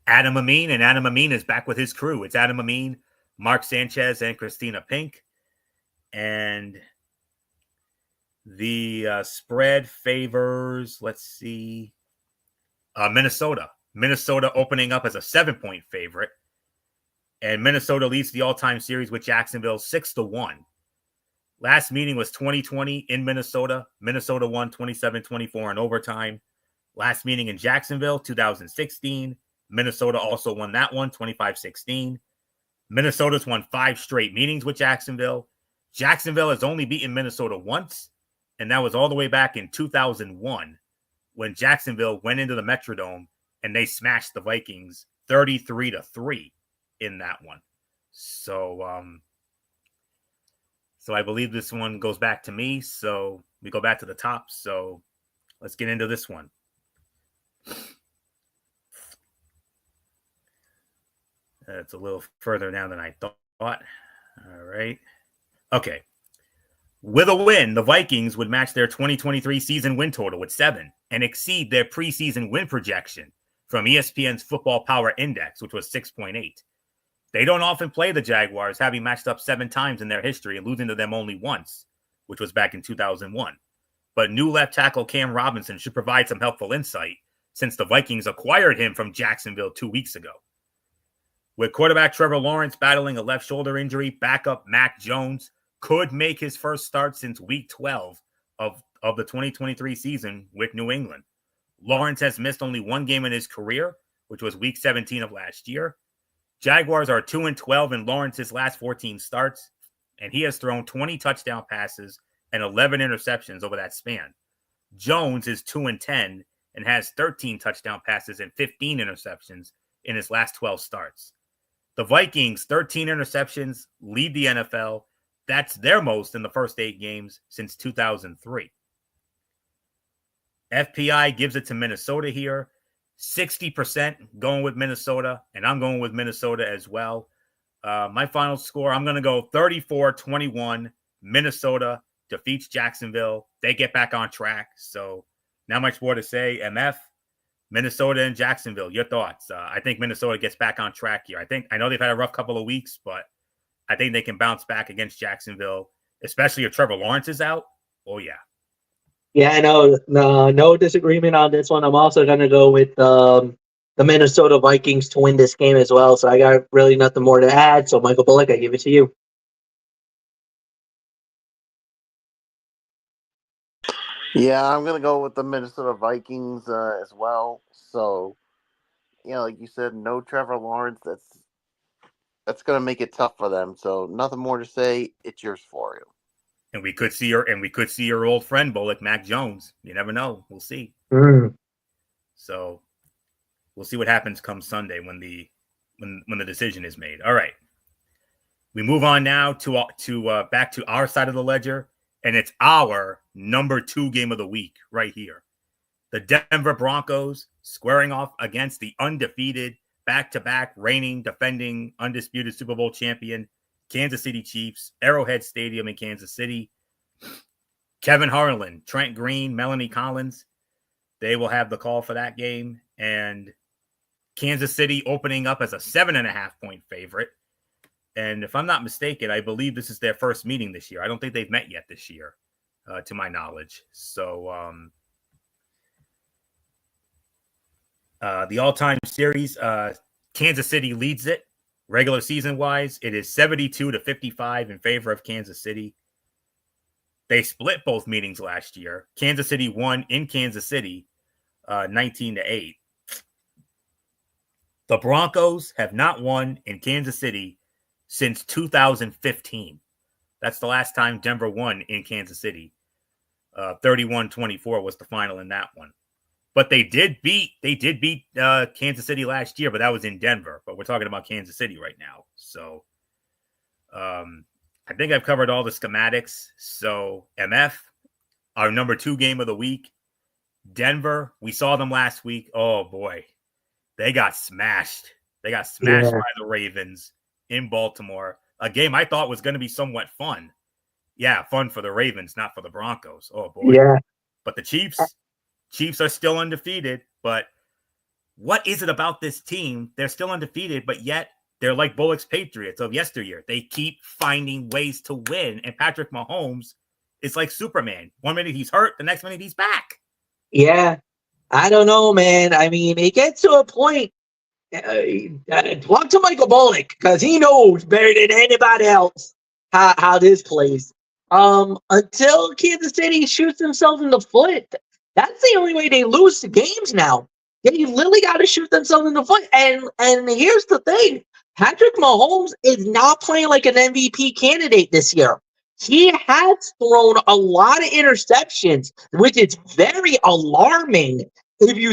Adam Amin, and Adam Amin is back with his crew. It's Adam Amin, Mark Sanchez, and Christina Pink. And the spread favors, let's see, Minnesota. Minnesota opening up as a 7-point favorite. And Minnesota leads the all-time series with Jacksonville 6-1. Last meeting was 2020 in Minnesota. Minnesota won 27-24 in overtime. Last meeting in Jacksonville, 2016. Minnesota also won that one, 25-16. Minnesota's won 5 straight meetings with Jacksonville. Jacksonville has only beaten Minnesota once, and that was all the way back in 2001 when Jacksonville went into the Metrodome and they smashed the Vikings 33-3 in that one. So I believe this one goes back to me. So we go back to the top. So let's get into this one. It's a little further down than I thought. All right. Okay. With a win, the Vikings would match their 2023 season win total with 7 and exceed their preseason win projection from ESPN's Football Power Index, which was 6.8. They don't often play the Jaguars, having matched up 7 times in their history and losing to them only once, which was back in 2001. But new left tackle Cam Robinson should provide some helpful insight since the Vikings acquired him from Jacksonville 2 weeks ago. With quarterback Trevor Lawrence battling a left shoulder injury, backup Mac Jones could make his first start since week 12 of the 2023 season with New England. Lawrence has missed only 1 game in his career, which was week 17 of last year. Jaguars are 2-12 in Lawrence's last 14 starts, and he has thrown 20 touchdown passes and 11 interceptions over that span. Jones is 2-10 and has 13 touchdown passes and 15 interceptions in his last 12 starts. The Vikings' 13 interceptions lead the NFL. That's their most in the first 8 games since 2003. FPI gives it to Minnesota here. 60% going with Minnesota, and I'm going with Minnesota as well. My final score, I'm going to go 34-21. Minnesota defeats Jacksonville. They get back on track. So not much more to say. MF, Minnesota and Jacksonville, your thoughts? I think Minnesota gets back on track here. I know they've had a rough couple of weeks, but I think they can bounce back against Jacksonville, especially if Trevor Lawrence is out. Oh, yeah. Yeah, I know. No disagreement on this one. I'm also going to go with the Minnesota Vikings to win this game as well. So I got really nothing more to add. So Michael Bullock, I give it to you. Yeah, I'm going to go with the Minnesota Vikings as well. So, like you said, no Trevor Lawrence. That's going to make it tough for them. So nothing more to say. It's yours, Florio. And we could see your old friend Bullock, Mac Jones. You never know. We'll see. So we'll see what happens come Sunday when the decision is made. All right. We move on now to back to our side of the ledger, and it's our number 2 game of the week right here. The Denver Broncos squaring off against the undefeated, back-to-back, reigning, defending, undisputed Super Bowl champion Kansas City Chiefs, Arrowhead Stadium in Kansas City. Kevin Harlan, Trent Green, Melanie Collins, they will have the call for that game. And Kansas City opening up as a 7.5-point favorite. And if I'm not mistaken, I believe this is their first meeting this year. I don't think they've met yet this year, to my knowledge. So the all-time series, Kansas City leads it. Regular season-wise, it is 72-55 in favor of Kansas City. They split both meetings last year. Kansas City won in Kansas City 19-8. The Broncos have not won in Kansas City since 2015. That's the last time Denver won in Kansas City. 31-24 was the final in that one. But they did beat Kansas City last year, but that was in Denver. But we're talking about Kansas City right now. So I think I've covered all the schematics. So MF, our number 2 game of the week. Denver, we saw them last week. Oh, boy. They got smashed. They got smashed by the Ravens in Baltimore. A game I thought was going to be somewhat fun. Yeah, fun for the Ravens, not for the Broncos. Oh, boy. Yeah. But the Chiefs are still undefeated. But what is it about this team? They're still undefeated, but yet they're like Bullock's Patriots of yesteryear. They keep finding ways to win. And Patrick Mahomes is like Superman. One minute he's hurt, the next minute he's back. Yeah. I don't know, man. I mean, it gets to a point. Talk to Michael Bullock because he knows better than anybody else how this plays. Until Kansas City shoots themselves in the foot, that's the only way they lose the games now. They literally got to shoot themselves in the foot. And here's the thing. Patrick Mahomes is not playing like an MVP candidate this year. He has thrown a lot of interceptions, which is very alarming. If you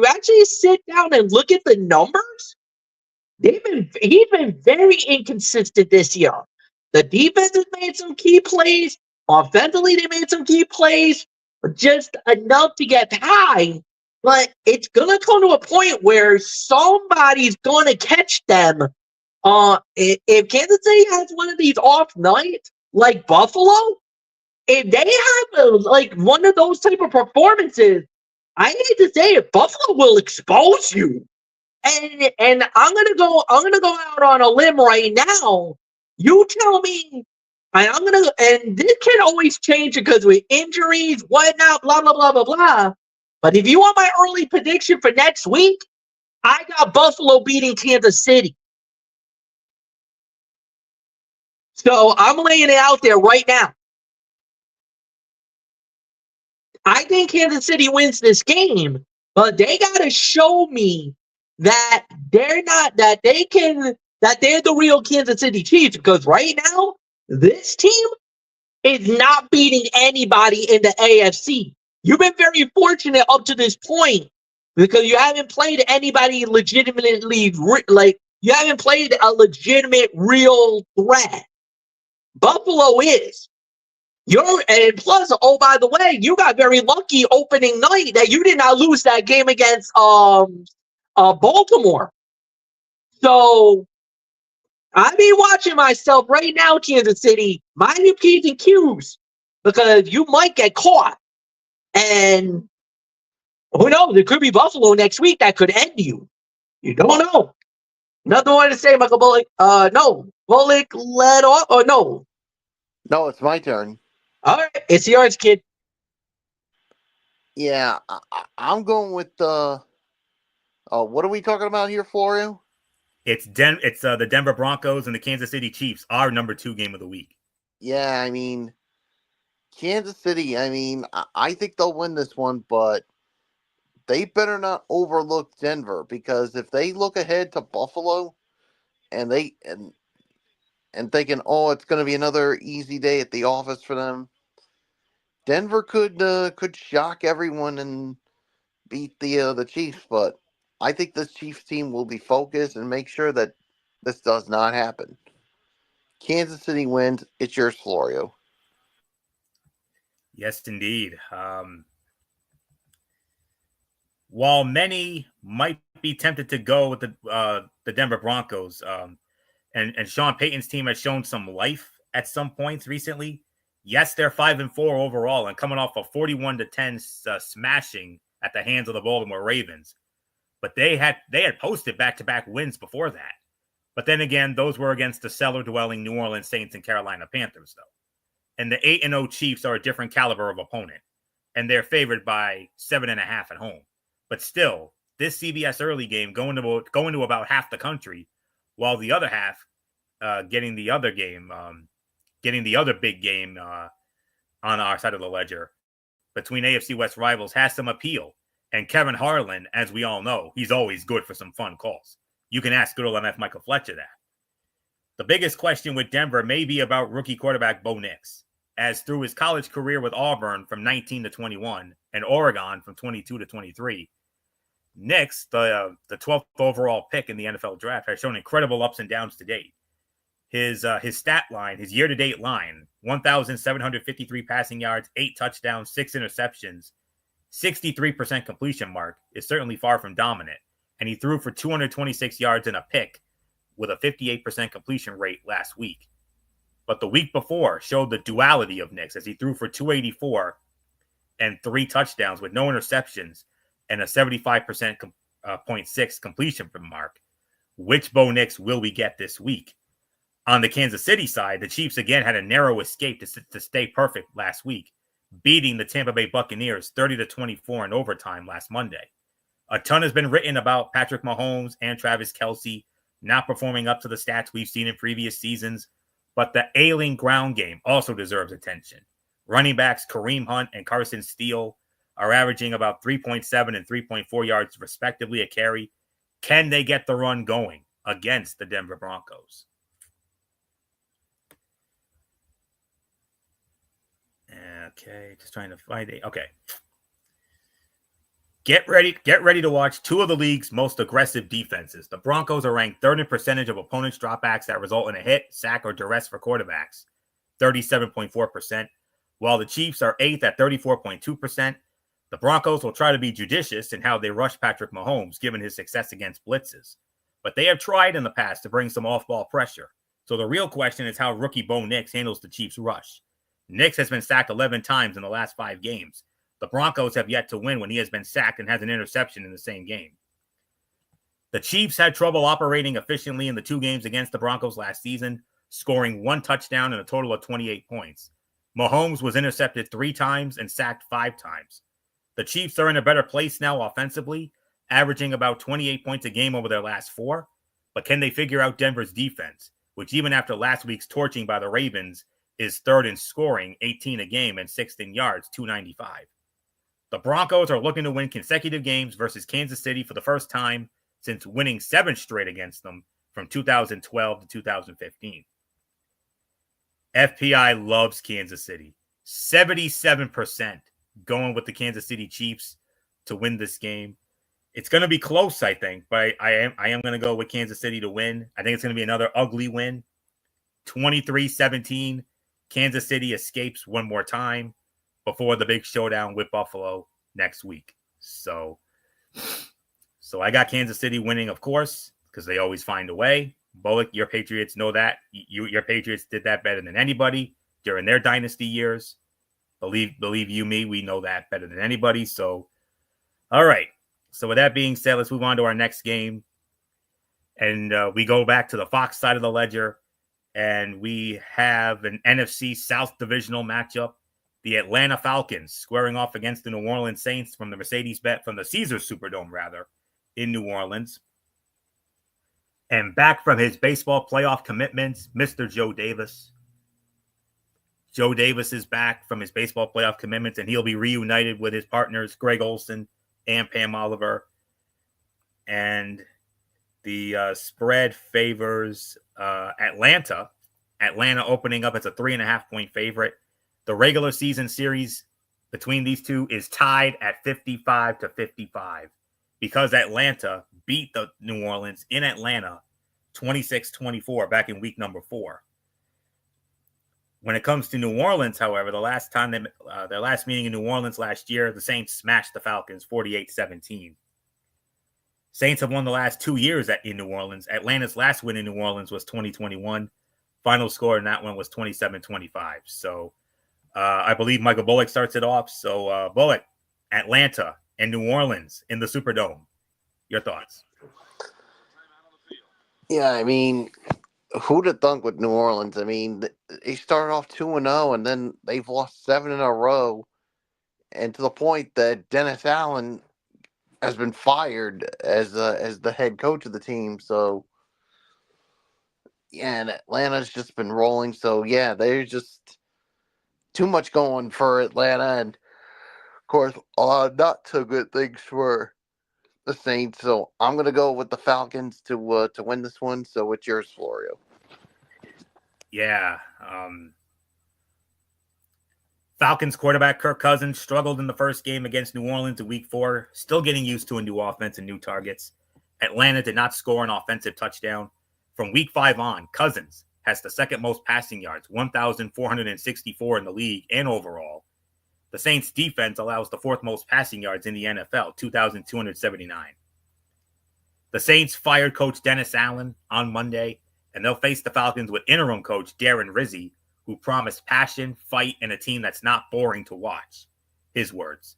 actually sit down and look at the numbers, he's been very inconsistent this year. The defense has made some key plays. Offensively, they made some key plays, just enough to get by. But it's gonna come to a point where somebody's gonna catch them. If Kansas City has one of these off nights, like Buffalo, if they have like one of those type of performances, I hate to say it, Buffalo will expose you. And I'm gonna go out on a limb right now. You tell me, and this can always change because with injuries, whatnot, blah blah blah blah blah. But if you want my early prediction for next week, I got Buffalo beating Kansas City. So I'm laying it out there right now. I think Kansas City wins this game, but they gotta show me that they're the real Kansas City Chiefs, because right now, this team is not beating anybody in the AFC. You've been very fortunate up to this point because you haven't played anybody legitimately, like, you haven't played a legitimate, real threat. Buffalo is. And plus, oh, by the way, you got very lucky opening night that you did not lose that game against Baltimore. So I be watching myself right now, Kansas City. Mind your P's and Q's, because you might get caught. And who knows? It could be Buffalo next week that could end you. You don't know. Nothing more to say, Michael Bullock. No. Bullock led off, or no? No, it's my turn. All right, it's yours, kid. Yeah, I'm going with the. What are we talking about here, Florio? It's the Denver Broncos and the Kansas City Chiefs, our number 2 game of the week. Yeah, I mean, Kansas City. I mean, I think they'll win this one, but they better not overlook Denver, because if they look ahead to Buffalo, and thinking, oh, it's going to be another easy day at the office for them, Denver could shock everyone and beat the Chiefs. But I think this Chiefs team will be focused and make sure that this does not happen. Kansas City wins. It's yours, Florio. Yes, indeed. While many might be tempted to go with the Denver Broncos, and Sean Payton's team has shown some life at some points recently. Yes, they're 5-4 overall and coming off a 41-10 smashing at the hands of the Baltimore Ravens. But they had posted back-to-back wins before that. But then again, those were against the cellar-dwelling New Orleans Saints and Carolina Panthers, though. And the 8-0 Chiefs are a different caliber of opponent, and they're favored by 7.5 at home. But still, this CBS early game going to about half the country, while the other half getting the other big game on our side of the ledger between AFC West rivals has some appeal. And Kevin Harlan, as we all know, he's always good for some fun calls. You can ask good old MF Michael Fletcher that. The biggest question with Denver may be about rookie quarterback Bo Nix, as through his college career with Auburn from 19 to 21 and Oregon from 22 to 23, Nix, the 12th overall pick in the NFL draft, has shown incredible ups and downs to date. His stat line, his year-to-date line, 1,753 passing yards, 8 touchdowns, 6 interceptions, 63% completion mark is certainly far from dominant. And he threw for 226 yards and a pick with a 58% completion rate last week. But the week before showed the duality of Nix as he threw for 284 and 3 touchdowns with no interceptions and a 75.6 completion mark. Which Bo Nix will we get this week? On the Kansas City side, the Chiefs again had a narrow escape to stay perfect last week, beating the Tampa Bay Buccaneers 30-24 in overtime last Monday. A ton has been written about Patrick Mahomes and Travis Kelce not performing up to the stats we've seen in previous seasons, but the ailing ground game also deserves attention. Running backs Kareem Hunt and Carson Steele are averaging about 3.7 and 3.4 yards respectively a carry. Can they get the run going against the Denver Broncos? Okay, just trying to find it. Okay. Get ready to watch two of the league's most aggressive defenses. The Broncos are ranked third in percentage of opponents' dropbacks that result in a hit, sack, or duress for quarterbacks, 37.4%, while the Chiefs are eighth at 34.2%. The Broncos will try to be judicious in how they rush Patrick Mahomes, given his success against blitzes. But they have tried in the past to bring some off-ball pressure. So the real question is how rookie Bo Nix handles the Chiefs' rush. Nix has been sacked 11 times in the last 5 games. The Broncos have yet to win when he has been sacked and has an interception in the same game. The Chiefs had trouble operating efficiently in the 2 games against the Broncos last season, scoring 1 touchdown and a total of 28 points. Mahomes was intercepted 3 times and sacked 5 times. The Chiefs are in a better place now offensively, averaging about 28 points a game over their last 4. But can they figure out Denver's defense, which even after last week's torching by the Ravens, is third in scoring, 18 a game, and 6th in yards, 295. The Broncos are looking to win consecutive games versus Kansas City for the first time since winning 7 straight against them from 2012 to 2015. FPI loves Kansas City. 77% going with the Kansas City Chiefs to win this game. It's going to be close, I think, but I am going to go with Kansas City to win. I think it's going to be another ugly win. 23-17. Kansas City escapes one more time before the big showdown with Buffalo next week. So I got Kansas City winning, of course, because they always find a way. Bullock, your Patriots know that. Your Patriots did that better than anybody during their dynasty years. Believe you me, we know that better than anybody. So, all right. So with that being said, let's move on to our next game. And we go back to the Fox side of the ledger. And we have an NFC South divisional matchup. The Atlanta Falcons squaring off against the New Orleans Saints from the Caesars Superdome, in New Orleans. And back from his baseball playoff commitments, Mr. Joe Davis. Joe Davis is back from his baseball playoff commitments, and he'll be reunited with his partners, Greg Olson and Pam Oliver. And the spread favors Atlanta. Atlanta opening up as a 3.5-point favorite. The regular season series between these two is tied at 55-55 because Atlanta beat the New Orleans in Atlanta 26-24 back in week number 4. When it comes to New Orleans, however, the last time their last meeting in New Orleans last year, the Saints smashed the Falcons 48-17. Saints have won the last 2 years in New Orleans. Atlanta's last win in New Orleans was 2021. Final score in that one was 27-25. So I believe Michael Bullock starts it off. So Bullock, Atlanta, and New Orleans in the Superdome. Your thoughts? Yeah, I mean, who'd have thunk with New Orleans? I mean, they started off 2-0, and then they've lost 7 in a row, and to the point that Dennis Allen has been fired as the head coach of the team. So, yeah, and Atlanta's just been rolling. So, yeah, they're just too much going for Atlanta, and of course, not so good things for the Saints. So I'm gonna go with the Falcons to win this one. So it's yours, Florio. Yeah. Falcons quarterback Kirk Cousins struggled in the first game against New Orleans in week 4, still getting used to a new offense and new targets. Atlanta did not score an offensive touchdown. From week 5 on, Cousins has the second most passing yards, 1,464 in the league and overall. The Saints defense allows the 4th most passing yards in the NFL, 2,279. The Saints fired coach Dennis Allen on Monday, and they'll face the Falcons with interim coach Darren Rizzi, who promised passion, fight, and a team that's not boring to watch. His words.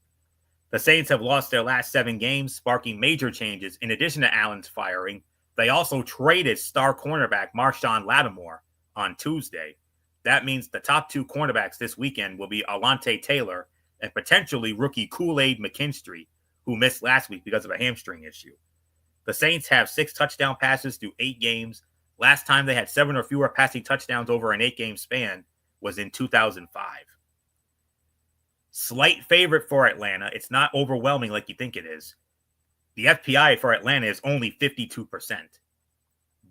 The Saints have lost their last 7 games, sparking major changes. In addition to Allen's firing, they also traded star cornerback Marshawn Lattimore on Tuesday. That means the top 2 cornerbacks this weekend will be Alontae Taylor and potentially rookie Kool-Aid McKinstry, who missed last week because of a hamstring issue. The Saints have 6 touchdown passes through 8 games. Last time they had 7 or fewer passing touchdowns over an 8-game span was in 2005. Slight favorite for Atlanta. It's not overwhelming like you think it is. The FPI for Atlanta is only 52%.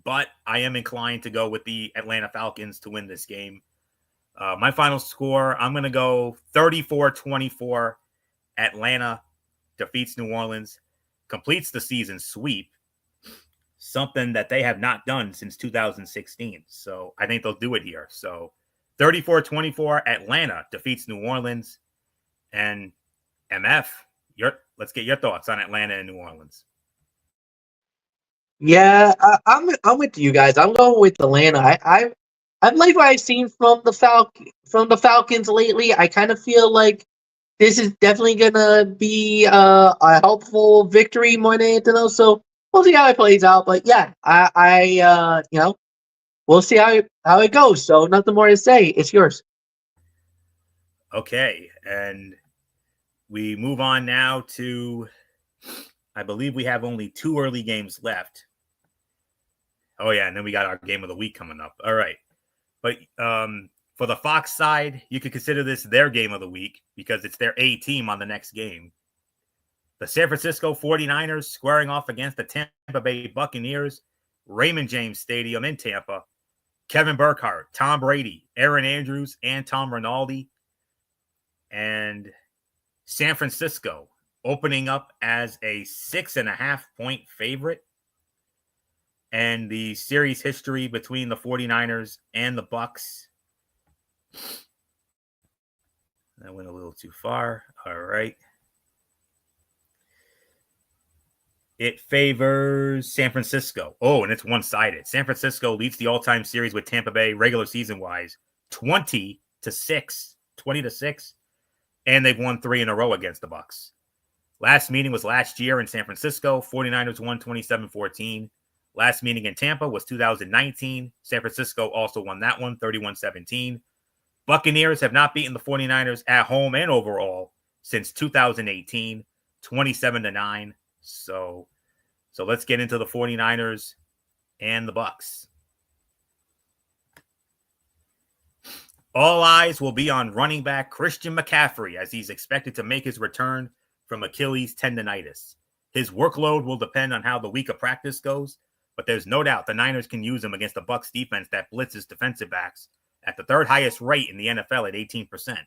But I am inclined to go with the Atlanta Falcons to win this game. My final score, I'm going to go 34-24. Atlanta defeats New Orleans, completes the season sweep, something that they have not done since 2016. So I think they'll do it here. So 34-24, Atlanta defeats New Orleans. And MF, let's get your thoughts on Atlanta and New Orleans. Yeah, I'm with you guys. I'm going with Atlanta. I like what I've seen from the Falcons lately. I kind of feel like this is definitely gonna be a helpful victory more than anything else. So we'll see how it plays out. But yeah, I we'll see how it goes. So nothing more to say. It's yours. Okay, and we move on now to, I believe we have only 2 early games left. Oh yeah, and then we got our game of the week coming up. All right, but for the Fox side, you could consider this their game of the week because it's their A team on the next game. The San Francisco 49ers squaring off against the Tampa Bay Buccaneers, Raymond James Stadium in Tampa. Kevin Burkhardt, Tom Brady, Aaron Andrews, and Tom Rinaldi. And San Francisco opening up as a 6.5-point favorite. And the series history between the 49ers and the Bucs. That went a little too far. All right. It favors San Francisco. Oh, and it's one-sided. San Francisco leads the all-time series with Tampa Bay regular season-wise 20-6. And they've won 3 in a row against the Bucs. Last meeting was last year in San Francisco. 49ers won 27-14. Last meeting in Tampa was 2019. San Francisco also won that one, 31-17. Buccaneers have not beaten the 49ers at home and overall since 2018, 27-9. So let's get into the 49ers and the Bucs. All eyes will be on running back Christian McCaffrey as he's expected to make his return from Achilles tendonitis. His workload will depend on how the week of practice goes, but there's no doubt the Niners can use him against the Bucs defense that blitzes defensive backs at the 3rd highest rate in the NFL at 18%.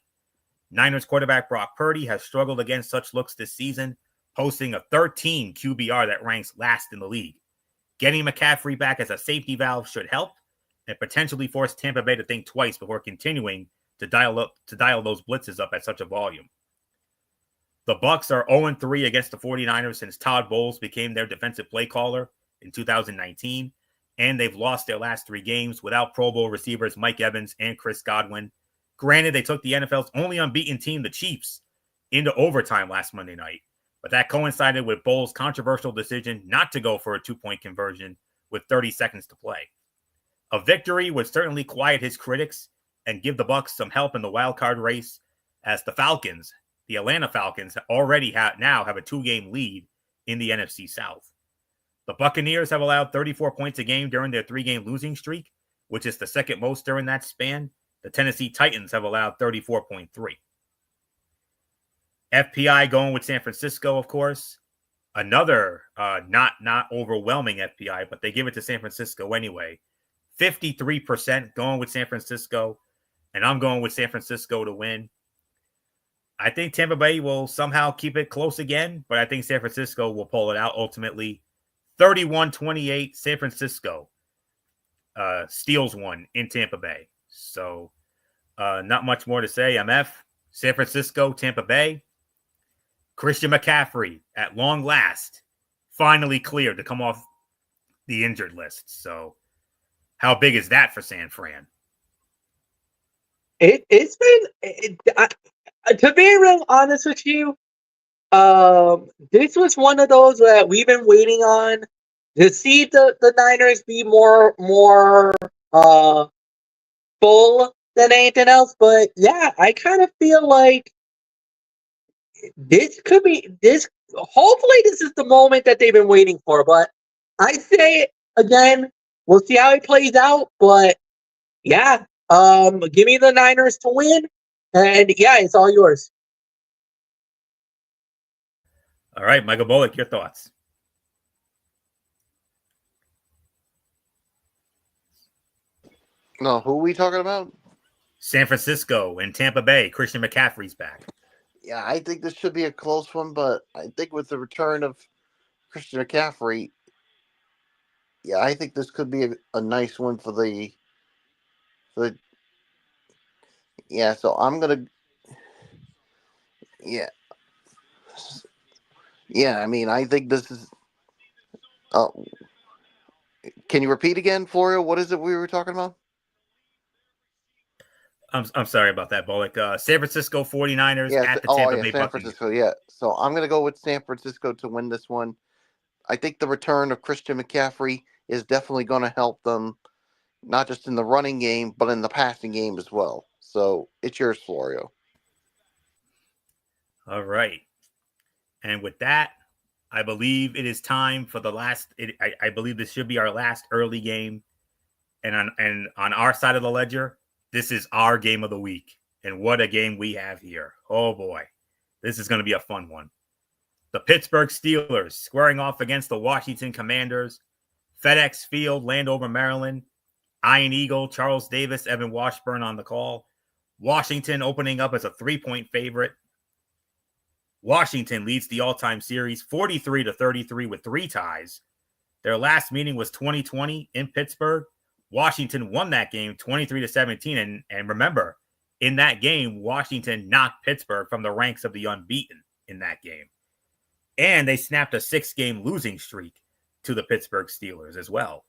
Niners quarterback Brock Purdy has struggled against such looks this season, posting a 13 QBR that ranks last in the league. Getting McCaffrey back as a safety valve should help and potentially force Tampa Bay to think twice before continuing to dial those blitzes up at such a volume. The Bucs are 0-3 against the 49ers since Todd Bowles became their defensive play caller in 2019, and they've lost their last 3 games without Pro Bowl receivers Mike Evans and Chris Godwin. Granted, they took the NFL's only unbeaten team, the Chiefs, into overtime last Monday night, but that coincided with Bowles' controversial decision not to go for a 2-point conversion with 30 seconds to play. A victory would certainly quiet his critics and give the Bucs some help in the wild card race, as the Falcons, the Atlanta Falcons, already have a 2-game lead in the NFC South. The Buccaneers have allowed 34 points a game during their 3-game losing streak, which is the second most during that span, The Tennessee Titans have allowed 34.3. FPI going with San Francisco, of course. Another not overwhelming FPI, but they give it to San Francisco anyway. 53% going with San Francisco, and I'm going with San Francisco to win. I think Tampa Bay will somehow keep it close again, but I think San Francisco will pull it out ultimately. 31-28, San Francisco steals one in Tampa Bay. So not much more to say. MF, San Francisco, Tampa Bay. Christian McCaffrey, at long last, finally cleared to come off the injured list. So how big is that for San Fran? It's been, to be real honest with you, this was one of those that we've been waiting on to see the Niners be more full than anything else. But yeah, I kind of feel like this could be this. Hopefully, this is the moment that they've been waiting for. But I say it again, we'll see how it plays out. But yeah, give me the Niners to win, and yeah, it's all yours. All right, Michael Bullock, your thoughts. No, who are we talking about? San Francisco and Tampa Bay. Christian McCaffrey's back. Yeah, I think this should be a close one, but I think with the return of Christian McCaffrey, yeah, I think this could be a nice one for the. Yeah, so I'm gonna. Yeah, yeah. I mean, I think this is. Can you repeat again, Florio? What is it we were talking about? I'm sorry about that, Bullock. San Francisco 49ers at the Tampa Bay San Buccaneers. Francisco, yeah. So I'm going to go with San Francisco to win this one. I think the return of Christian McCaffrey is definitely going to help them, not just in the running game, but in the passing game as well. So it's yours, Florio. All right. And with that, I believe it is time for the last. I believe this should be our last early game. And on our side of the ledger, this is our game of the week. And what a game we have here. Oh, boy. This is going to be a fun one. The Pittsburgh Steelers squaring off against the Washington Commanders. FedEx Field, Landover, Maryland. Iron Eagle, Charles Davis, Evan Washburn on the call. Washington opening up as a 3-point favorite. Washington leads the all-time series 43-33 with 3 ties. Their last meeting was 2020 in Pittsburgh. Washington won that game 23-17. And remember, in that game, Washington knocked Pittsburgh from the ranks of the unbeaten in that game. And they snapped a 6-game losing streak to the Pittsburgh Steelers as well.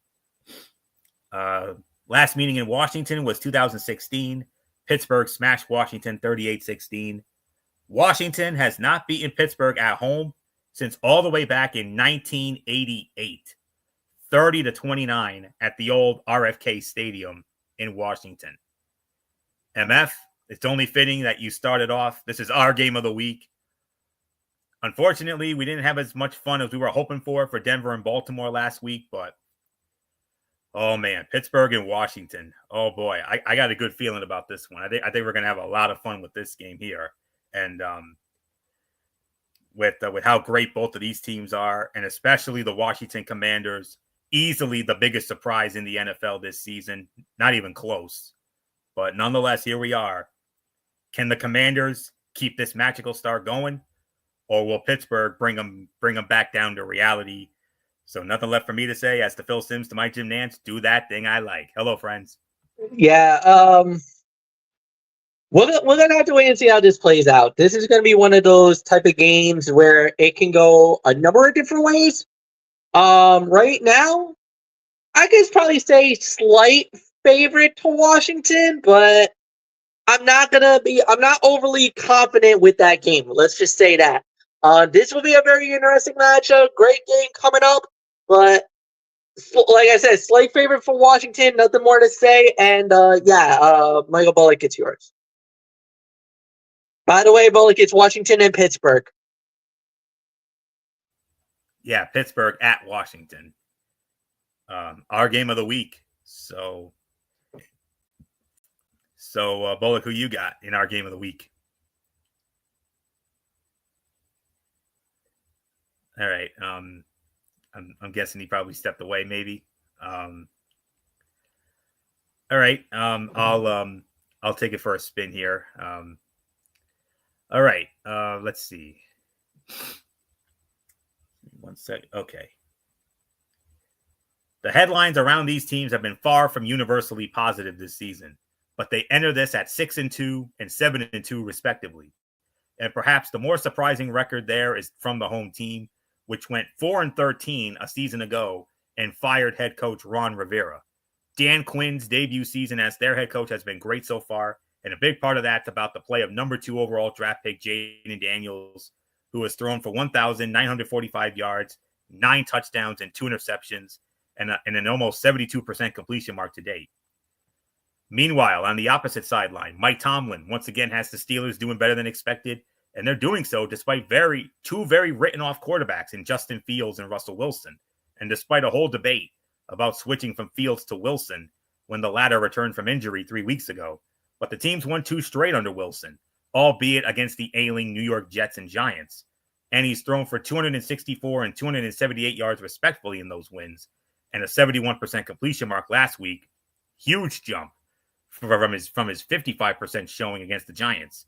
Last meeting in Washington was 2016. Pittsburgh smashed Washington 38-16. Washington has not beaten Pittsburgh at home since all the way back in 1988. 30-29 at the old RFK Stadium in Washington. MF, it's only fitting that you started off. This is our game of the week. Unfortunately, we didn't have as much fun as we were hoping for Denver and Baltimore last week, but oh man, Pittsburgh and Washington. Oh boy, I got a good feeling about this one. I think we're going to have a lot of fun with this game here. And with how great both of these teams are, and especially the Washington Commanders, easily the biggest surprise in the NFL this season. Not even close. But nonetheless, here we are. Can the Commanders keep this magical start going? Or will Pittsburgh bring them back down to reality? So nothing left for me to say. As to Phil Simms to Mike Jim Nance, do that thing I like. Hello, friends. Yeah, we're gonna have to wait and see how this plays out. This is gonna be one of those type of games where it can go a number of different ways. Right now, I could probably say slight favorite to Washington, but I'm not overly confident with that game. Let's just say that. This will be a very interesting matchup. Great game coming up, but like I said, slight favorite for Washington. Nothing more to say. And Michael Bullock, it's yours. By the way, Bullock, it's Washington and Pittsburgh. Yeah, Pittsburgh at Washington. Our game of the week. So So, Bullock, who you got in our game of the week? All right. I'm guessing he probably stepped away, maybe. All right. I'll take it for a spin here. All right. Let's see. 1 sec. Okay. The headlines around these teams have been far from universally positive this season, but they enter this at 6-2 and 7-2 respectively. And perhaps the more surprising record there is from the home team, which went 4-13 a season ago and fired head coach Ron Rivera. Dan Quinn's debut season as their head coach has been great so far, and a big part of that's about the play of number 2 overall draft pick Jaden Daniels, who has thrown for 1,945 yards, 9 touchdowns, and 2 interceptions, and an almost 72% completion mark to date. Meanwhile, on the opposite sideline, Mike Tomlin once again has the Steelers doing better than expected, and they're doing so despite two very written-off quarterbacks in Justin Fields and Russell Wilson, and despite a whole debate about switching from Fields to Wilson when the latter returned from injury 3 weeks ago. But the teams won 2 straight under Wilson, albeit against the ailing New York Jets and Giants, and he's thrown for 264 and 278 yards respectively in those wins, and a 71% completion mark last week. Huge jump from his 55% showing against the Giants.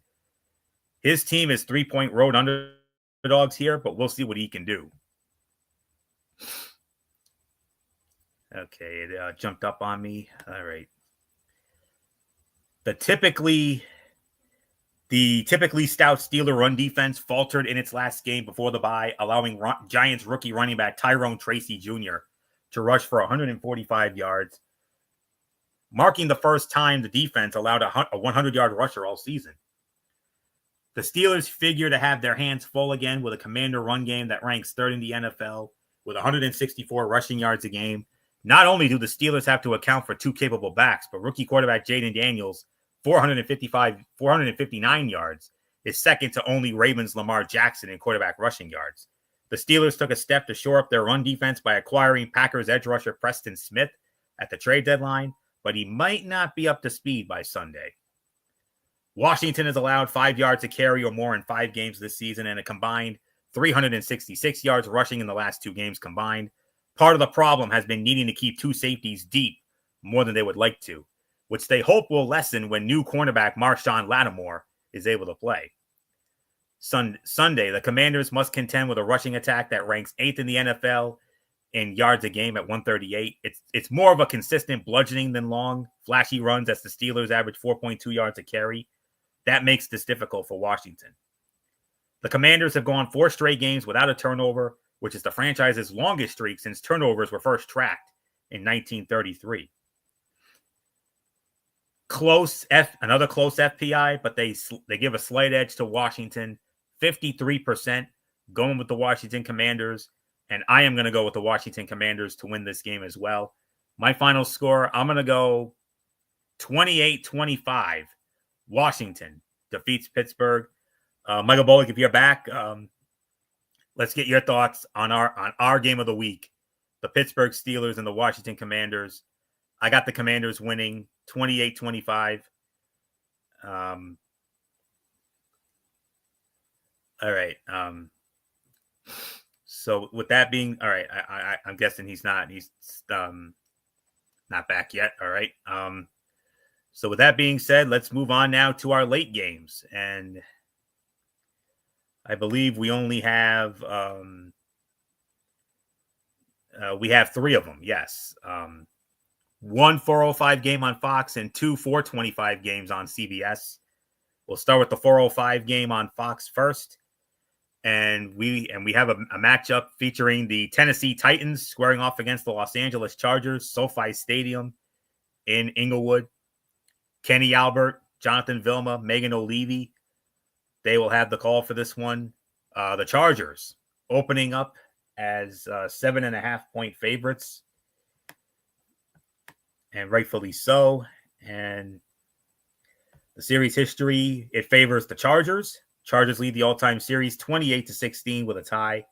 His team is 3-point road underdogs here, but we'll see what he can do. Okay, it jumped up on me. All right. The typically stout Steeler run defense faltered in its last game before the bye, allowing Giants rookie running back Tyrone Tracy Jr. to rush for 145 yards, marking the first time the defense allowed a 100-yard rusher all season. The Steelers figure to have their hands full again with a Commander run game that ranks third in the NFL with 164 rushing yards a game. Not only do the Steelers have to account for 2 capable backs, but rookie quarterback Jaden Daniels, 459 yards, is second to only Ravens' Lamar Jackson in quarterback rushing yards. The Steelers took a step to shore up their run defense by acquiring Packers edge rusher Preston Smith at the trade deadline, but he might not be up to speed by Sunday. Washington has allowed 5 yards to carry or more in 5 games this season and a combined 366 yards rushing in the last 2 games combined. Part of the problem has been needing to keep 2 safeties deep more than they would like to, which they hope will lessen when new cornerback Marshawn Lattimore is able to play. Sunday, the Commanders must contend with a rushing attack that ranks 8th in the NFL in yards a game at 138. It's more of a consistent bludgeoning than long, flashy runs as the Steelers average 4.2 yards a carry. That makes this difficult for Washington. The Commanders have gone 4 straight games without a turnover, which is the franchise's longest streak since turnovers were first tracked in 1933. Another close FPI, but they give a slight edge to Washington, 53% going with the Washington Commanders, and I am going to go with the Washington Commanders to win this game as well. My final score, I'm going to go 28-25. Washington defeats Pittsburgh. Michael Bullock, if you're back, let's get your thoughts on our game of the week, the Pittsburgh Steelers and the Washington Commanders. I got the Commanders winning 28-25. All right. So with that being, all right, I'm guessing he's not back yet. All right. So with that being said, let's move on now to our late games. And I believe we only have, we have 3 of them. Yes. 1 4:05 game on Fox and 2 4:25 games on CBS. We'll start with the 4:05 game on Fox first. And we have a matchup featuring the Tennessee Titans squaring off against the Los Angeles Chargers, SoFi Stadium in Inglewood. Kenny Albert, Jonathan Vilma, Megan O'Leary, they will have the call for this one. The Chargers opening up as 7.5-point favorites, and rightfully so. And the series history, it favors the Chargers. Chargers lead the all-time series 28-16 with a tie.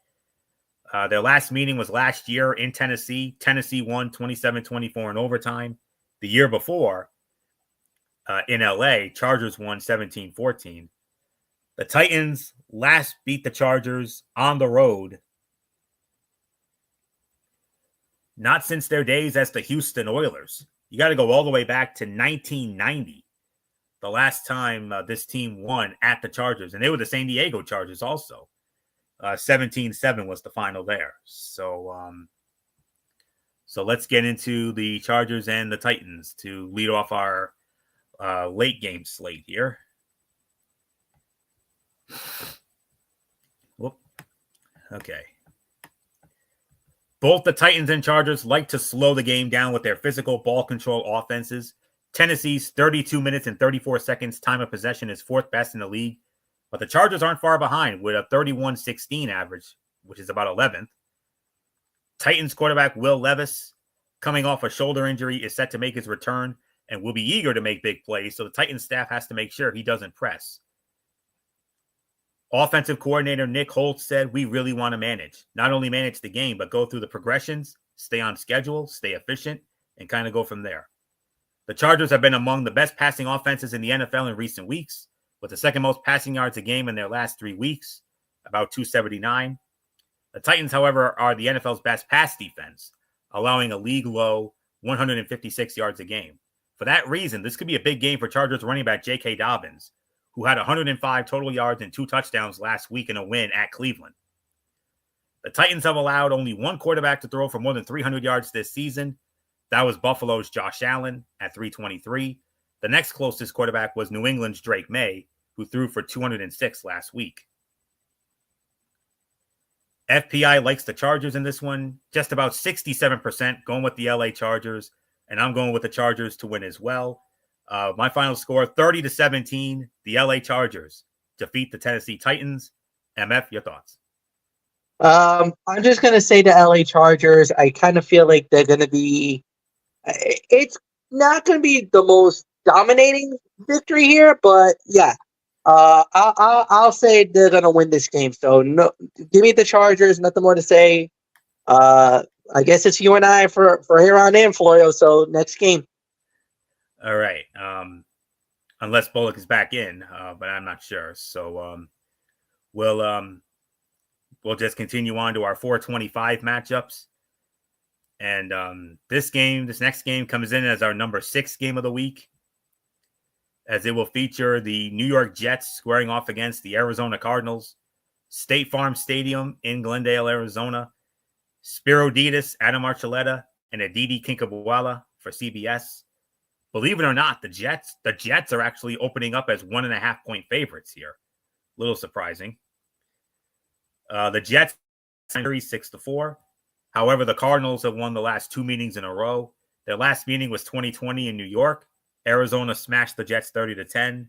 Their last meeting was last year in Tennessee. Tennessee won 27-24 in overtime. The year before, in LA. Chargers won 17-14. The Titans last beat the Chargers on the road not since their days as the Houston Oilers. You got to go all the way back to 1990, the last time this team won at the Chargers. And they were the San Diego Chargers also. 17-7 was the final there. So let's get into the Chargers and the Titans to lead off our late game slate here. Whoop. Okay. Both the Titans and Chargers like to slow the game down with their physical ball control offenses. Tennessee's 32 minutes and 34 seconds time of possession is fourth best in the league, but the Chargers aren't far behind with a 31-16 average, which is about 11th. Titans quarterback Will Levis, coming off a shoulder injury, is set to make his return and will be eager to make big plays, so the Titans staff has to make sure he doesn't press. Offensive coordinator Nick Holtz said, "We really want to manage. Not only manage the game, but go through the progressions, stay on schedule, stay efficient, and kind of go from there." The Chargers have been among the best passing offenses in the NFL in recent weeks, with the second most passing yards a game in their last 3 weeks, about 279. The Titans, however, are the NFL's best pass defense, allowing a league-low 156 yards a game. For that reason, this could be a big game for Chargers running back J.K. Dobbins, who had 105 total yards and 2 touchdowns last week in a win at Cleveland. The Titans have allowed only one quarterback to throw for more than 300 yards this season. That was Buffalo's Josh Allen at 323. The next closest quarterback was New England's Drake May, who threw for 206 last week. FPI likes the Chargers in this one, just about 67% going with the LA Chargers, and I'm going with the Chargers to win as well. My final score, 30-17, the LA Chargers defeat the Tennessee Titans. MF, your thoughts? I'm just going to say the LA Chargers, I kind of feel like they're going to be, it's not going to be the most dominating victory here, but yeah, I'll say they're going to win this game. So no, give me the Chargers, nothing more to say. I guess it's you and I for here on in, Florio. So next game. All right. Unless Bullock is back in, but I'm not sure. So we'll just continue on to our 425 matchups. And this next game comes in as our number 6 game of the week, as it will feature the New York Jets squaring off against the Arizona Cardinals. State Farm Stadium in Glendale, Arizona. Spiro Ditas, Adam Archuleta, and Aditi Kinkabwala for CBS. Believe it or not, the Jets are actually opening up as 1.5-point favorites here. A little surprising. The Jets 6-4. However, the Cardinals have won the last 2 meetings in a row. Their last meeting was 2020 in New York. Arizona smashed the Jets 30-10.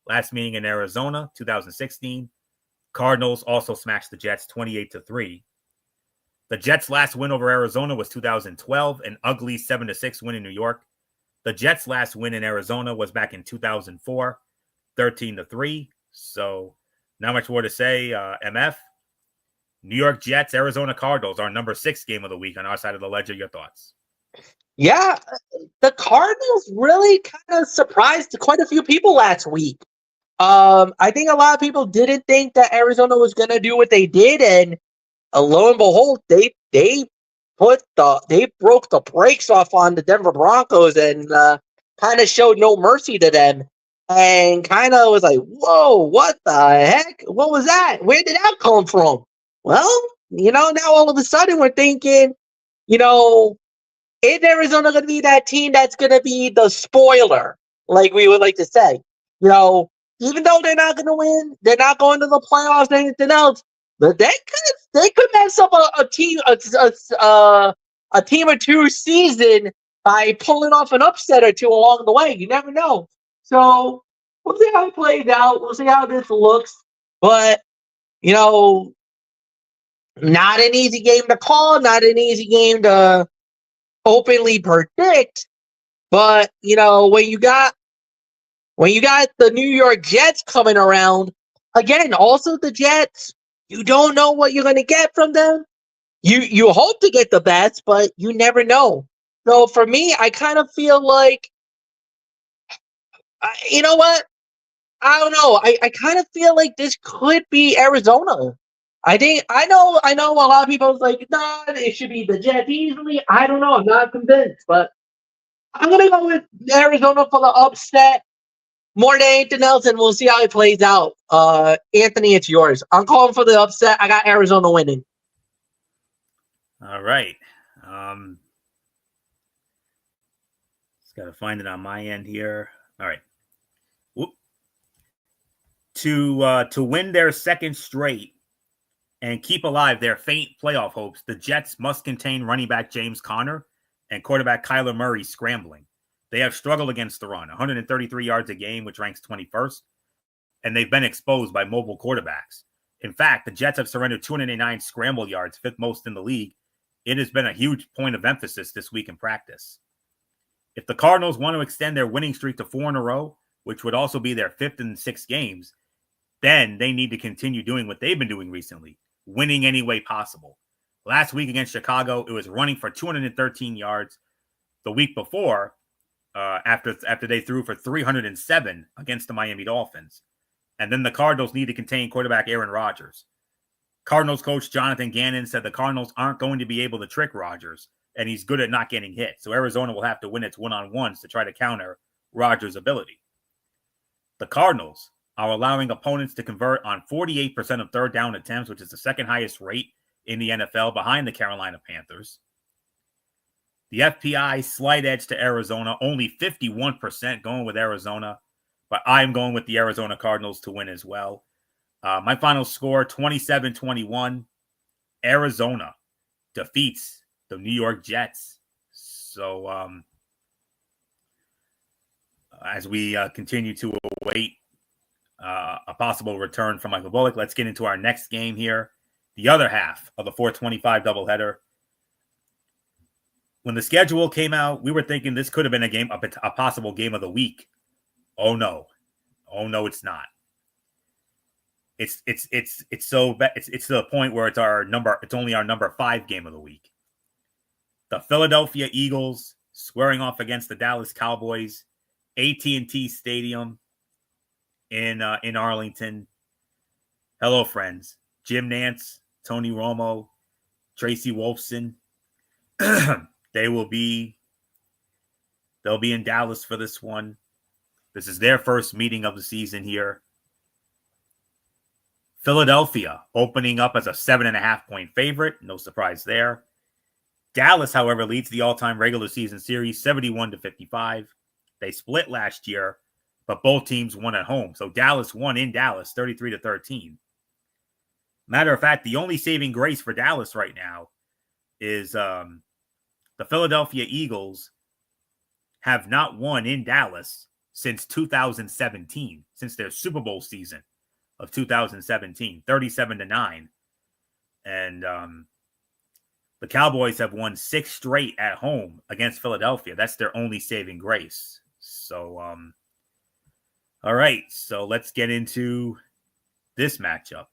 Last meeting in Arizona, 2016. Cardinals also smashed the Jets 28-3. The Jets' last win over Arizona was 2012, an ugly 7-6 win in New York. The Jets' last win in Arizona was back in 2004, 13-3. So not much more to say. MF, New York Jets, Arizona Cardinals, our number 6 game of the week on our side of the ledger. Your thoughts? Yeah, the Cardinals really kind of surprised quite a few people last week. I think a lot of people didn't think that Arizona was going to do what they did, and lo and behold, they broke the brakes off on the Denver Broncos and kind of showed no mercy to them, and kind of was like, whoa, what the heck? What was that? Where did that come from? Well, now all of a sudden we're thinking, is Arizona going to be that team that's going to be the spoiler, like we would like to say? Even though they're not going to win, they're not going to the playoffs or anything else, but they could mess up a team or two season by pulling off an upset or two along the way. You never know. So we'll see how it plays out. We'll see how this looks. But not an easy game to call, not an easy game to openly predict. But when you got the New York Jets coming around, again, also the Jets, you don't know what you're going to get from them. You hope to get the best, but you never know. So for me, I kind of feel like You know what? I don't know. I kind of feel like this could be Arizona. I know a lot of people like, nah, it should be the Jets easily. I don't know. I'm not convinced, but I'm gonna go with Arizona for the upset more than anything else, and we'll see how it plays out. Anthony, it's yours. I'm calling for the upset. I got Arizona winning. All right. Just got to find it on my end here. All right. To win their second straight and keep alive their faint playoff hopes, the Jets must contain running back James Conner and quarterback Kyler Murray scrambling. They have struggled against the run, 133 yards a game, which ranks 21st, and they've been exposed by mobile quarterbacks. In fact, the Jets have surrendered 209 scramble yards, fifth most in the league. It has been a huge point of emphasis this week in practice. If the Cardinals want to extend their winning streak to 4 in a row, which would also be their fifth in 6 games, then they need to continue doing what they've been doing recently, winning any way possible. Last week against Chicago, it was running for 213 yards. The week before, after they threw for 307 against the Miami Dolphins. And then the Cardinals need to contain quarterback Aaron Rodgers. Cardinals coach Jonathan Gannon said the Cardinals aren't going to be able to trick Rodgers, and he's good at not getting hit. So Arizona will have to win its one-on-ones to try to counter Rodgers' ability. The Cardinals are allowing opponents to convert on 48% of third down attempts, which is the second highest rate in the NFL behind the Carolina Panthers. The FPI slight edge to Arizona, only 51% going with Arizona, but I'm going with the Arizona Cardinals to win as well. My final score, 27-21. Arizona defeats the New York Jets. So as we continue to await a possible return from Michael Bullock, let's get into our next game here. The other half of the 425 doubleheader. When the schedule came out, we were thinking this could have been a possible game of the week. Oh no, it's not. It's to the point where it's only our number 5 game of the week. The Philadelphia Eagles squaring off against the Dallas Cowboys, AT&T Stadium in Arlington. Hello, friends. Jim Nantz, Tony Romo, Tracy Wolfson. They'll be in Dallas for this one. This is their first meeting of the season here. Philadelphia opening up as a 7.5-point favorite. No surprise there. Dallas, however, leads the all-time regular season series 71-55. They split last year, but both teams won at home. So Dallas won in Dallas 33-13. Matter of fact, the only saving grace for Dallas right now is the Philadelphia Eagles have not won in Dallas since 2017, since their Super Bowl season of 2017, 37-9. And the Cowboys have won 6 straight at home against Philadelphia. That's their only saving grace. So, all right. So let's get into this matchup.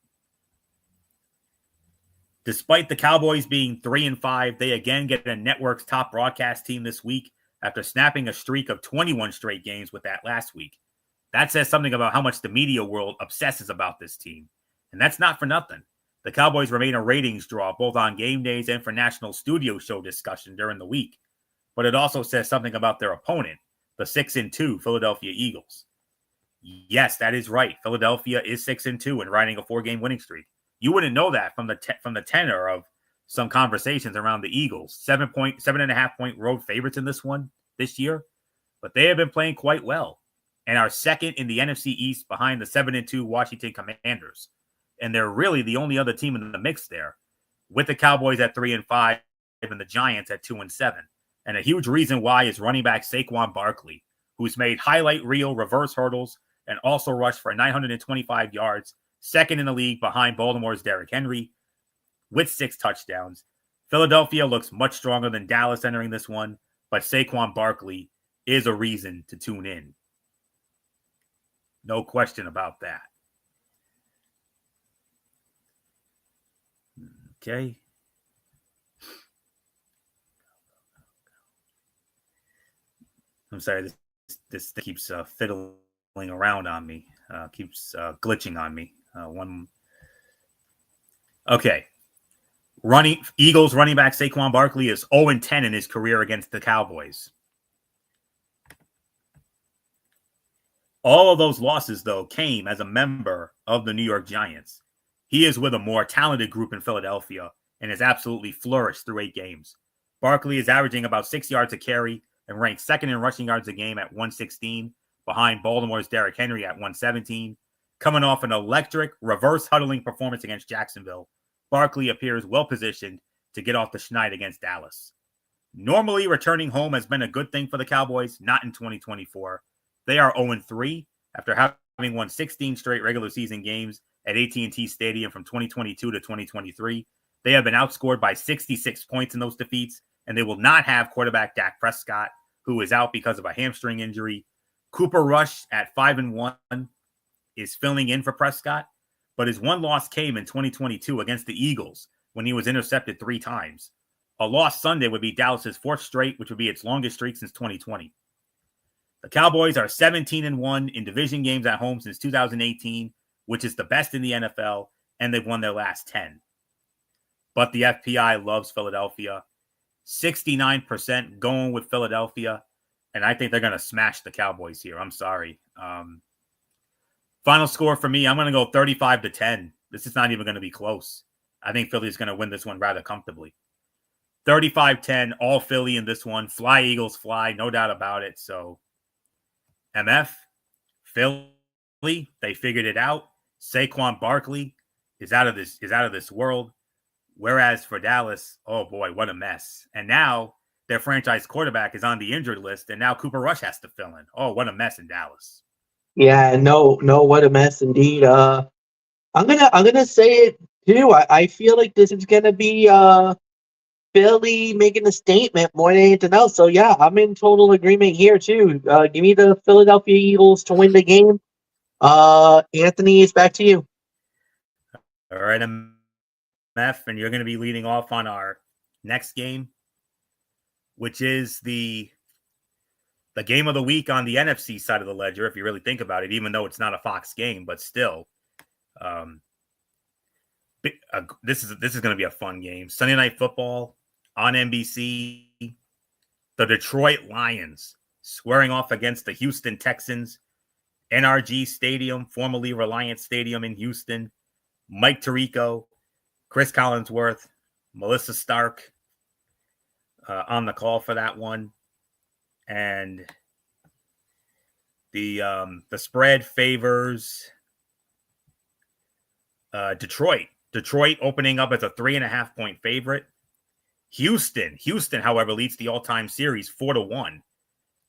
Despite the Cowboys being 3-5, they again get a network's top broadcast team this week after snapping a streak of 21 straight games with that last week. That says something about how much the media world obsesses about this team. And that's not for nothing. The Cowboys remain a ratings draw both on game days and for national studio show discussion during the week. But it also says something about their opponent, the 6-2 Philadelphia Eagles. Yes, that is right. Philadelphia is 6-2 and riding a 4-game winning streak. You wouldn't know that from the tenor of some conversations around the Eagles. 7.5-point road favorites in this year, but they have been playing quite well and are second in the NFC East behind the 7-2 Washington Commanders. And they're really the only other team in the mix there, with the Cowboys at 3-5 and the Giants at 2-7. And a huge reason why is running back Saquon Barkley, who's made highlight reel reverse hurdles and also rushed for 925 yards, second in the league behind Baltimore's Derrick Henry, with 6 touchdowns. Philadelphia looks much stronger than Dallas entering this one, but Saquon Barkley is a reason to tune in. No question about that. Okay. I'm sorry, this this keeps fiddling around on me, keeps glitching on me. Okay. Eagles running back Saquon Barkley is 0-10 in his career against the Cowboys. All of those losses, though, came as a member of the New York Giants. He is with a more talented group in Philadelphia and has absolutely flourished through 8 games. Barkley is averaging about 6 yards a carry and ranks second in rushing yards a game at 116, behind Baltimore's Derrick Henry at 117. Coming off an electric reverse huddling performance against Jacksonville, Barkley appears well-positioned to get off the schneid against Dallas. Normally, returning home has been a good thing for the Cowboys, not in 2024. They are 0-3 after having won 16 straight regular season games at AT&T Stadium from 2022 to 2023. They have been outscored by 66 points in those defeats, and they will not have quarterback Dak Prescott, who is out because of a hamstring injury. Cooper Rush at 5-1 is filling in for Prescott, but his one loss came in 2022 against the Eagles when he was intercepted 3 times. A loss Sunday would be Dallas's 4th straight, which would be its longest streak since 2020. The Cowboys are 17-1 in division games at home since 2018, which is the best in the NFL, and they've won their last 10. But the FPI loves Philadelphia. 69% going with Philadelphia, and I think they're going to smash the Cowboys here. I'm sorry. Final score for me, I'm going to go 35-10. This is not even going to be close. I think Philly's going to win this one rather comfortably. 35-10, all Philly in this one. Fly, Eagles, fly, no doubt about it. So, MF, Philly, they figured it out. Saquon Barkley is out of this world. Whereas for Dallas, oh boy, what a mess. And now their franchise quarterback is on the injured list, and now Cooper Rush has to fill in. Oh, what a mess in Dallas. Yeah, no, what a mess indeed. I'm gonna say it too. I feel like this is gonna be Philly making a statement more than anything else. So yeah, I'm in total agreement here too. Give me the Philadelphia Eagles to win the game. Anthony, it's back to you. All right, MF, and you're going to be leading off on our next game, which is the game of the week on the NFC side of the ledger, if you really think about it, even though it's not a Fox game, but still. This is going to be a fun game. Sunday Night Football on NBC. The Detroit Lions squaring off against the Houston Texans. NRG Stadium, formerly Reliant Stadium in Houston. Mike Tirico, Chris Collinsworth, Melissa Stark on the call for that one. And the spread favors Detroit. Detroit opening up as a 3.5-point favorite. Houston, however, leads the all-time series 4-1.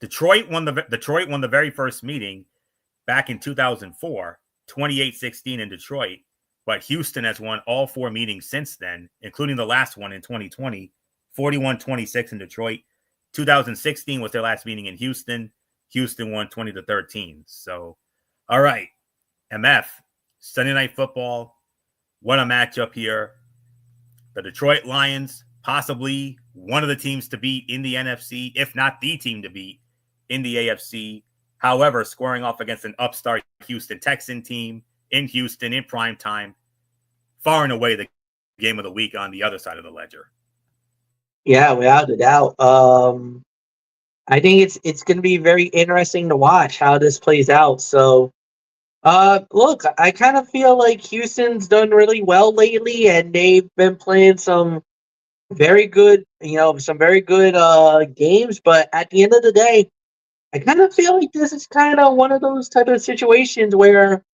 Detroit won the very first meeting back in 2004, 28-16 in Detroit. But Houston has won all 4 meetings since then, including the last one in 2020, 41-26 in Detroit. 2016 was their last meeting in Houston. Houston won 20-13. So, all right, MF, Sunday Night Football. What a matchup here. The Detroit Lions, possibly one of the teams to beat in the NFC, if not the team to beat in the AFC. However, squaring off against an upstart Houston Texan team in Houston in prime time. Far and away the game of the week on the other side of the ledger. Yeah, without a doubt. I think it's going to be very interesting to watch how this plays out. So, look, I kind of feel like Houston's done really well lately, and they've been playing some very good, games. But at the end of the day, I kind of feel like this is kind of one of those type of situations where,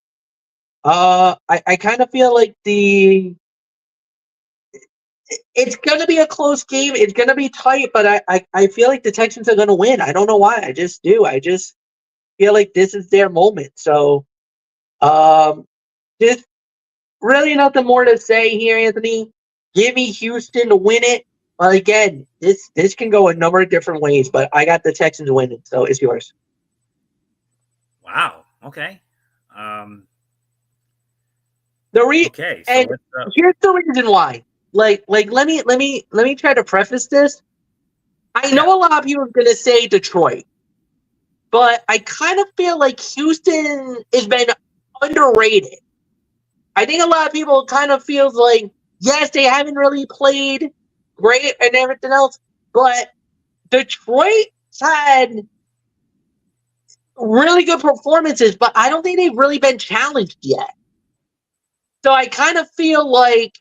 I kind of feel like it's going to be a close game. It's going to be tight, but I feel like the Texans are going to win. I don't know why. I just do. I just feel like this is their moment. So, just really nothing more to say here, Anthony. Give me Houston to win it. But again, this can go a number of different ways, but I got the Texans winning, so it's yours. Wow. Okay. Okay. So here's the reason why. Like, let me try to preface this. I know a lot of people are gonna say Detroit, but I kind of feel like Houston has been underrated. I think a lot of people kind of feels like, yes, they haven't really played great and everything else, but Detroit's had really good performances, but I don't think they've really been challenged yet. So I kind of feel like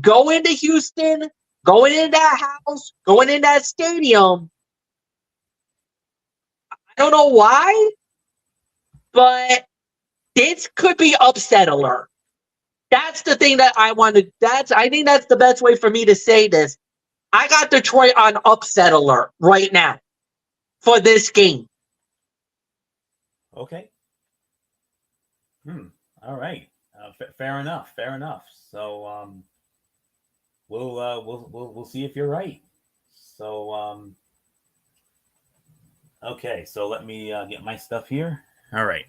going to Houston, going in that house, going in that stadium, I don't know why, but this could be upset alert. That's the thing that I wanted. I think that's the best way for me to say this. I got Detroit on upset alert right now for this game. Okay. All right. Fair enough. Fair enough. So we'll see if you're right. So okay. So let me get my stuff here. All right.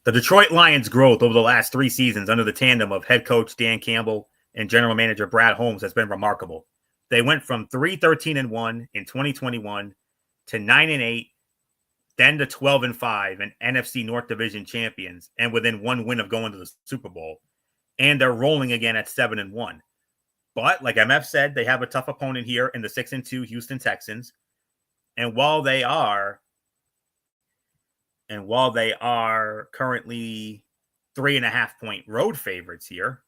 The Detroit Lions' growth over the last 3 seasons under the tandem of head coach Dan Campbell and general manager Brad Holmes has been remarkable. They went from 3-13-1 in 2021 to 9-8, then to 12-5 and NFC North Division champions, and within 1 win of going to the Super Bowl. And they're rolling again at 7-1. But like MF said, they have a tough opponent here in the 6-2 Houston Texans. And while they are currently 3.5-point road favorites here,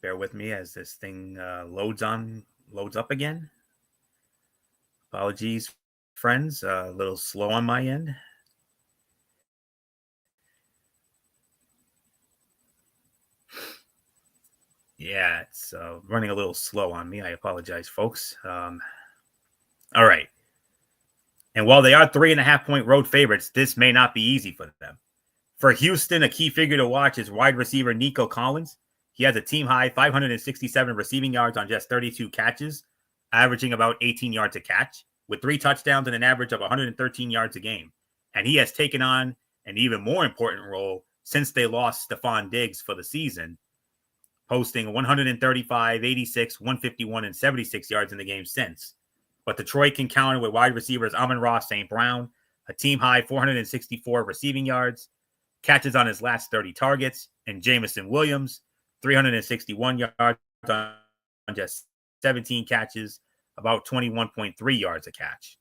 bear with me as this thing loads up again. Apologies, friends. A little slow on my end. Yeah, it's running a little slow on me. I apologize, folks. All right. And while they are 3.5-point road favorites, this may not be easy for them. For Houston, a key figure to watch is wide receiver Nico Collins. He has a team high 567 receiving yards on just 32 catches, averaging about 18 yards a catch, with 3 touchdowns and an average of 113 yards a game. And he has taken on an even more important role since they lost Stephon Diggs for the season, posting 135, 86, 151, and 76 yards in the game since. But Detroit can counter with wide receivers Amon-Ra St. Brown, a team-high 464 receiving yards, catches on his last 30 targets, and Jamison Williams, 361 yards on just 17 catches, about 21.3 yards a catch.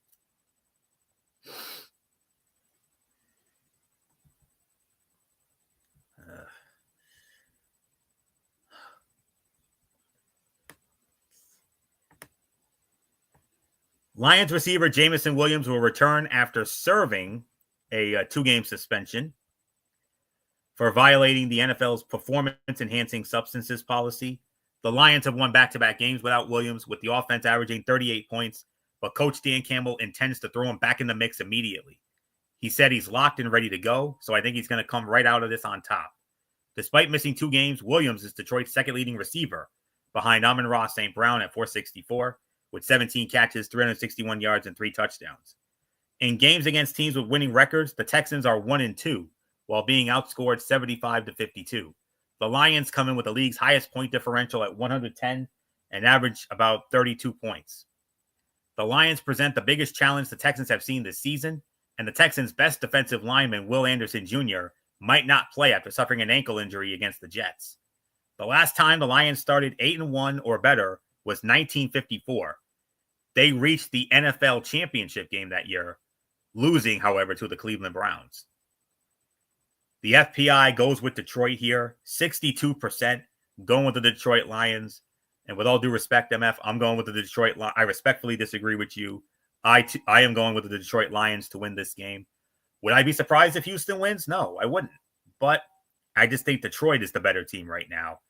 Lions receiver Jamison Williams will return after serving a 2-game suspension for violating the NFL's performance-enhancing substances policy. The Lions have won back-to-back games without Williams, with the offense averaging 38 points, but Coach Dan Campbell intends to throw him back in the mix immediately. He said he's locked and ready to go, so I think he's going to come right out of this on top. Despite missing 2 games, Williams is Detroit's second leading receiver, behind Amon-Ra St. Brown at 464, with 17 catches, 361 yards, and 3 touchdowns. In games against teams with winning records, the Texans are 1-2, while being outscored 75-52. The Lions come in with the league's highest point differential at 110 and average about 32 points. The Lions present the biggest challenge the Texans have seen this season, and the Texans' best defensive lineman, Will Anderson Jr., might not play after suffering an ankle injury against the Jets. The last time the Lions started 8-1 or better was 1954. They reached the NFL championship game that year, losing, however, to the Cleveland Browns. The FPI goes with Detroit here, 62%, going with the Detroit Lions. And with all due respect, MF, I'm going with the Detroit Lions. I respectfully disagree with you. I am going with the Detroit Lions to win this game. Would I be surprised if Houston wins? No, I wouldn't. But I just think Detroit is the better team right now.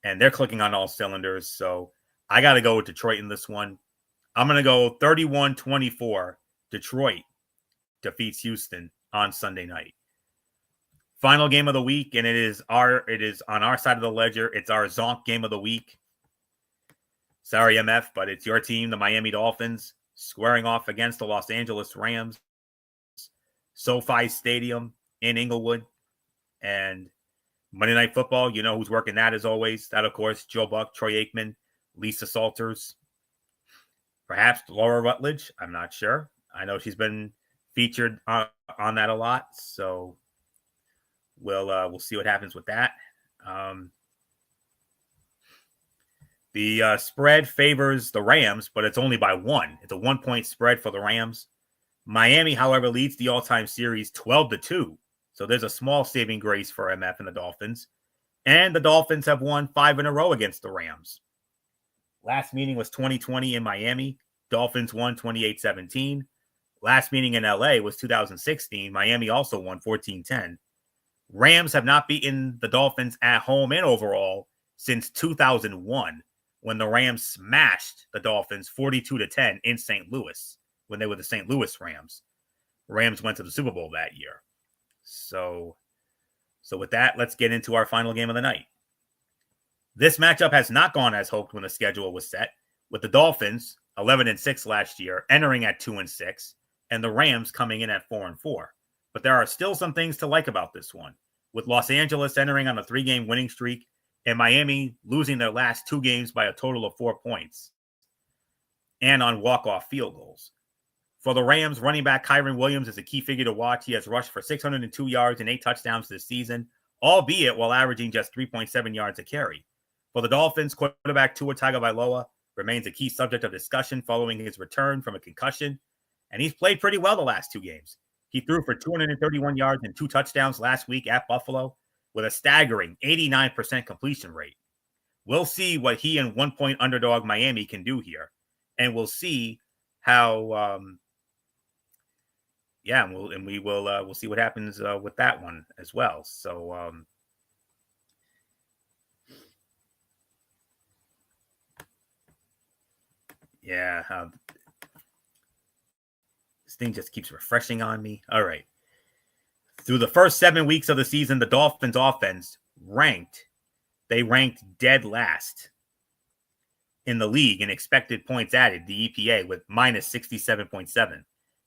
And they're clicking on all cylinders. So I got to go with Detroit in this one. I'm going to go 31-24. Detroit defeats Houston on Sunday night. Final game of the week, and it is on our side of the ledger. It's our Zonk game of the week. Sorry, MF, but it's your team, the Miami Dolphins, squaring off against the Los Angeles Rams. SoFi Stadium in Inglewood. And Monday Night Football, you know who's working that as always. That, of course, Joe Buck, Troy Aikman, Lisa Salters, perhaps Laura Rutledge. I'm not sure. I know she's been featured on that a lot, so we'll see what happens with that. The spread favors the Rams, but it's only by 1. It's a 1-point spread for the Rams. Miami, however, leads the all-time series 12-2. So there's a small saving grace for MF and the Dolphins. And the Dolphins have won 5 in a row against the Rams. Last meeting was 2020 in Miami. Dolphins won 28-17. Last meeting in LA was 2016. Miami also won 14-10. Rams have not beaten the Dolphins at home and overall since 2001, when the Rams smashed the Dolphins 42-10 in St. Louis, when they were the St. Louis Rams. Rams went to the Super Bowl that year. So with that, let's get into our final game of the night. This matchup has not gone as hoped when the schedule was set, with the Dolphins, 11-6 last year, entering at 2-6, and the Rams coming in at 4-4. But there are still some things to like about this one, with Los Angeles entering on a 3-game winning streak and Miami losing their last 2 games by a total of 4 points and on walk-off field goals. For the Rams, running back Kyren Williams is a key figure to watch. He has rushed for 602 yards and 8 touchdowns this season, albeit while averaging just 3.7 yards a carry. For the Dolphins, quarterback Tua Tagovailoa remains a key subject of discussion following his return from a concussion, and he's played pretty well the last 2 games. He threw for 231 yards and 2 touchdowns last week at Buffalo with a staggering 89% completion rate. We'll see what he and 1-point underdog Miami can do here, and we'll see how we'll see what happens with that one as well. So this thing just keeps refreshing on me. All right. Through the first 7 weeks of the season, the Dolphins offense ranked dead last in the league in expected points added, the EPA, with minus 67.7.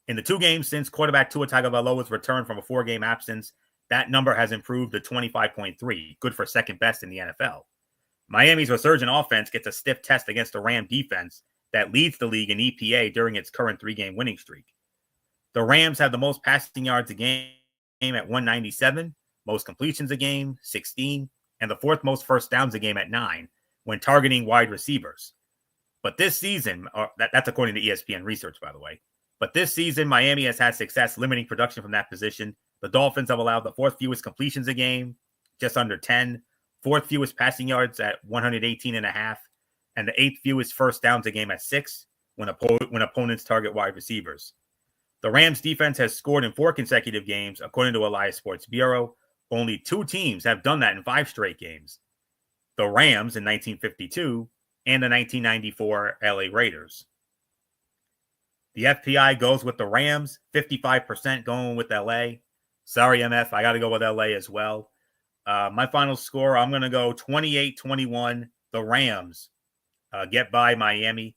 In the 2 games since quarterback Tua Tagovailoa's return from a 4-game absence, that number has improved to 25.3, good for second best in the NFL. Miami's resurgent offense gets a stiff test against the Ram defense that leads the league in EPA during its current 3-game winning streak. The Rams have the most passing yards a game at 197, most completions a game, 16, and the 4th most first downs a game at 9 when targeting wide receivers. But this season, that's according to ESPN research, by the way. But this season, Miami has had success limiting production from that position. The Dolphins have allowed the 4th fewest completions a game, just under 10, 4th fewest passing yards at 118.5, and the 8th fewest first downs a game at 6 when opponents target wide receivers. The Rams defense has scored in 4 consecutive games, according to Elias Sports Bureau. Only 2 teams have done that in 5 straight games. The Rams in 1952 and the 1994 LA Raiders. The FPI goes with the Rams, 55% going with LA. Sorry, MF, I got to go with LA as well. My final score, I'm going to go 28-21. The Rams get by Miami.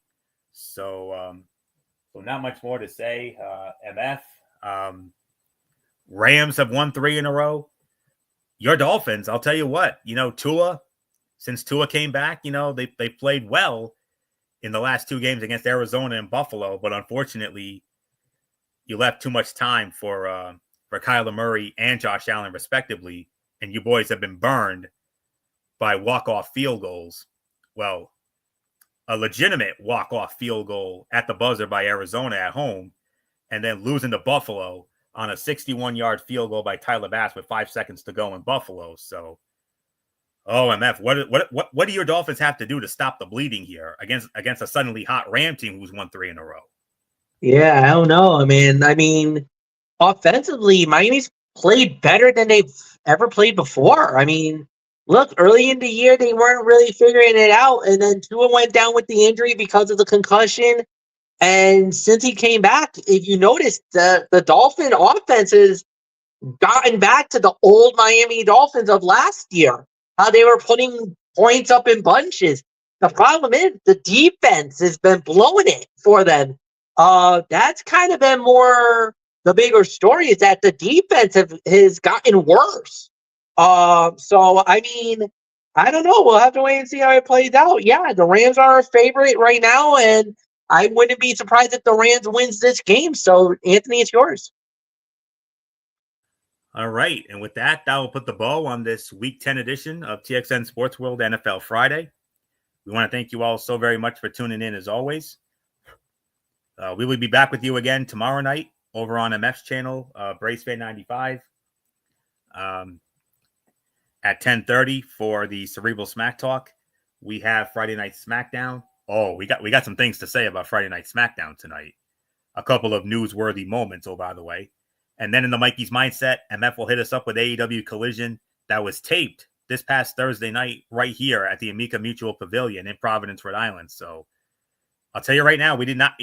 So not much more to say. MF, Rams have won 3 in a row. Your Dolphins, I'll tell you what, Tua, since Tua came back, they played well in the last 2 games against Arizona and Buffalo, but unfortunately, you left too much time for Kyler Murray and Josh Allen, respectively, and you boys have been burned by walk-off field goals. Well, a legitimate walk-off field goal at the buzzer by Arizona at home, and then losing to Buffalo on a 61-yard field goal by Tyler Bass with 5 seconds to go in Buffalo. So, MF, what do your Dolphins have to do to stop the bleeding here against a suddenly hot Ram team who's won 3 in a row? Yeah, I don't know. I mean, offensively, Miami's played better than they've ever played before. I mean, look, early in the year, they weren't really figuring it out, and then Tua went down with the injury because of the concussion. And since he came back, if you notice, the Dolphin offense has gotten back to the old Miami Dolphins of last year, how they were putting points up in bunches. The problem is the defense has been blowing it for them. That's kind of been more the bigger story, is that the defense has gotten worse. So I mean, I don't know. We'll have to wait and see how it plays out. Yeah, the Rams are a favorite right now, and I wouldn't be surprised if the Rams wins this game. So Anthony, it's yours. All right. And with that, that will put the bow on this Week 10 edition of TXN Sports World NFL Friday. We want to thank you all so very much for tuning in as always. We will be back with you again tomorrow night over on MF's channel, Brace Fan 95, at 10:30 for the Cerebral Smack Talk. We have Friday Night SmackDown. Oh, we got some things to say about Friday Night SmackDown tonight. A couple of newsworthy moments, oh, by the way. And then in the Mikey's Mindset, MF will hit us up with AEW Collision that was taped this past Thursday night right here at the Amica Mutual Pavilion in Providence, Rhode Island. So I'll tell you right now, we did not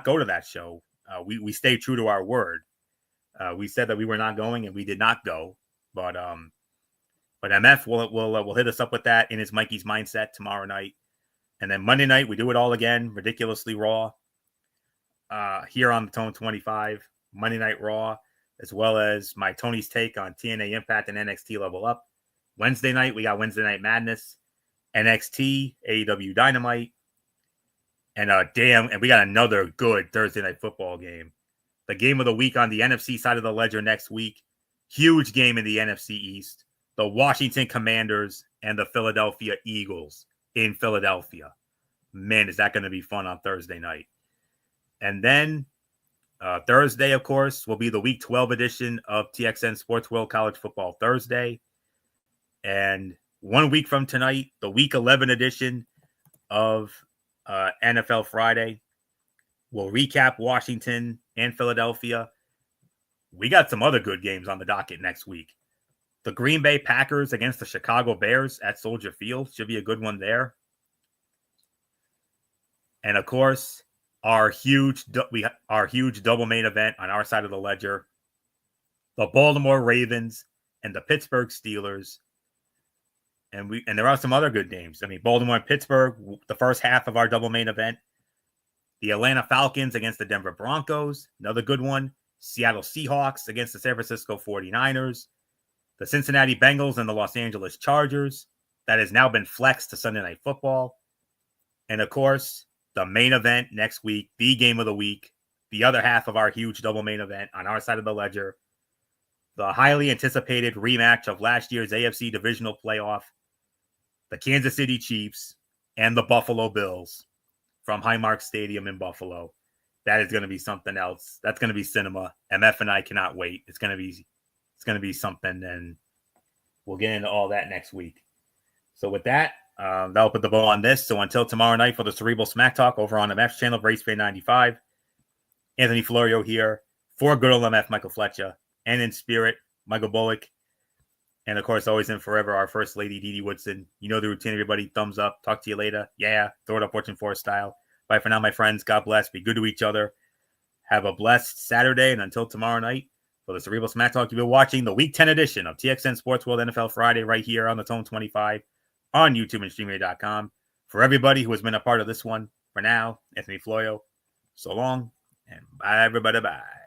go to that show. We stayed true to our word. We said that we were not going, and we did not go. But MF will hit us up with that in his Mikey's Mindset tomorrow night. And then Monday night, we do it all again, Ridiculously Raw, here on the Tone 25, Monday Night Raw, as well as my Tony's take on TNA Impact and NXT Level Up. Wednesday night, we got Wednesday Night Madness, NXT, AEW Dynamite, and we got another good Thursday Night Football game. The game of the week on the NFC side of the ledger next week. Huge game in the NFC East. The Washington Commanders and the Philadelphia Eagles in Philadelphia. Man, is that going to be fun on Thursday night. And then Thursday, of course, will be the Week 12 edition of TXN Sports World College Football Thursday. And 1 week from tonight, the Week 11 edition of NFL Friday. We'll recap Washington and Philadelphia. We got some other good games on the docket next week. The Green Bay Packers against the Chicago Bears at Soldier Field should be a good one there. And of course, our huge double main event on our side of the ledger, the Baltimore Ravens and the Pittsburgh Steelers. And there are some other good games. I mean, Baltimore and Pittsburgh, the first half of our double main event. The Atlanta Falcons against the Denver Broncos, another good one. Seattle Seahawks against the San Francisco 49ers. The Cincinnati Bengals and the Los Angeles Chargers. That has now been flexed to Sunday Night Football. And of course, the main event next week, the game of the week, the other half of our huge double main event on our side of the ledger. The highly anticipated rematch of last year's AFC divisional playoff. The Kansas City Chiefs and the Buffalo Bills from Highmark Stadium in Buffalo. That is going to be something else. That's going to be cinema. MF and I cannot wait. It's going to be something, and we'll get into all that next week. So with that, that'll put the bow on this. So until tomorrow night for the Cerebral Smack Talk over on MF's channel, Brace Fan 95, Anthony Florio here for good old MF, Michael Fletcher, and in spirit, Michael Bullock. And of course, always and forever, our First Lady, Dee Dee Woodson. You know the routine, everybody. Thumbs up. Talk to you later. Yeah, throw it up, Fortune 4 style. Bye for now, my friends. God bless. Be good to each other. Have a blessed Saturday. And until tomorrow night, for the Cerebral Smack Talk, you've been watching the Week 10 edition of TXN Sports World NFL Friday right here on the Tone 25 on YouTube and StreamRadio.com. For everybody who has been a part of this one, for now, Anthony Florio, so long, and bye, everybody. Bye.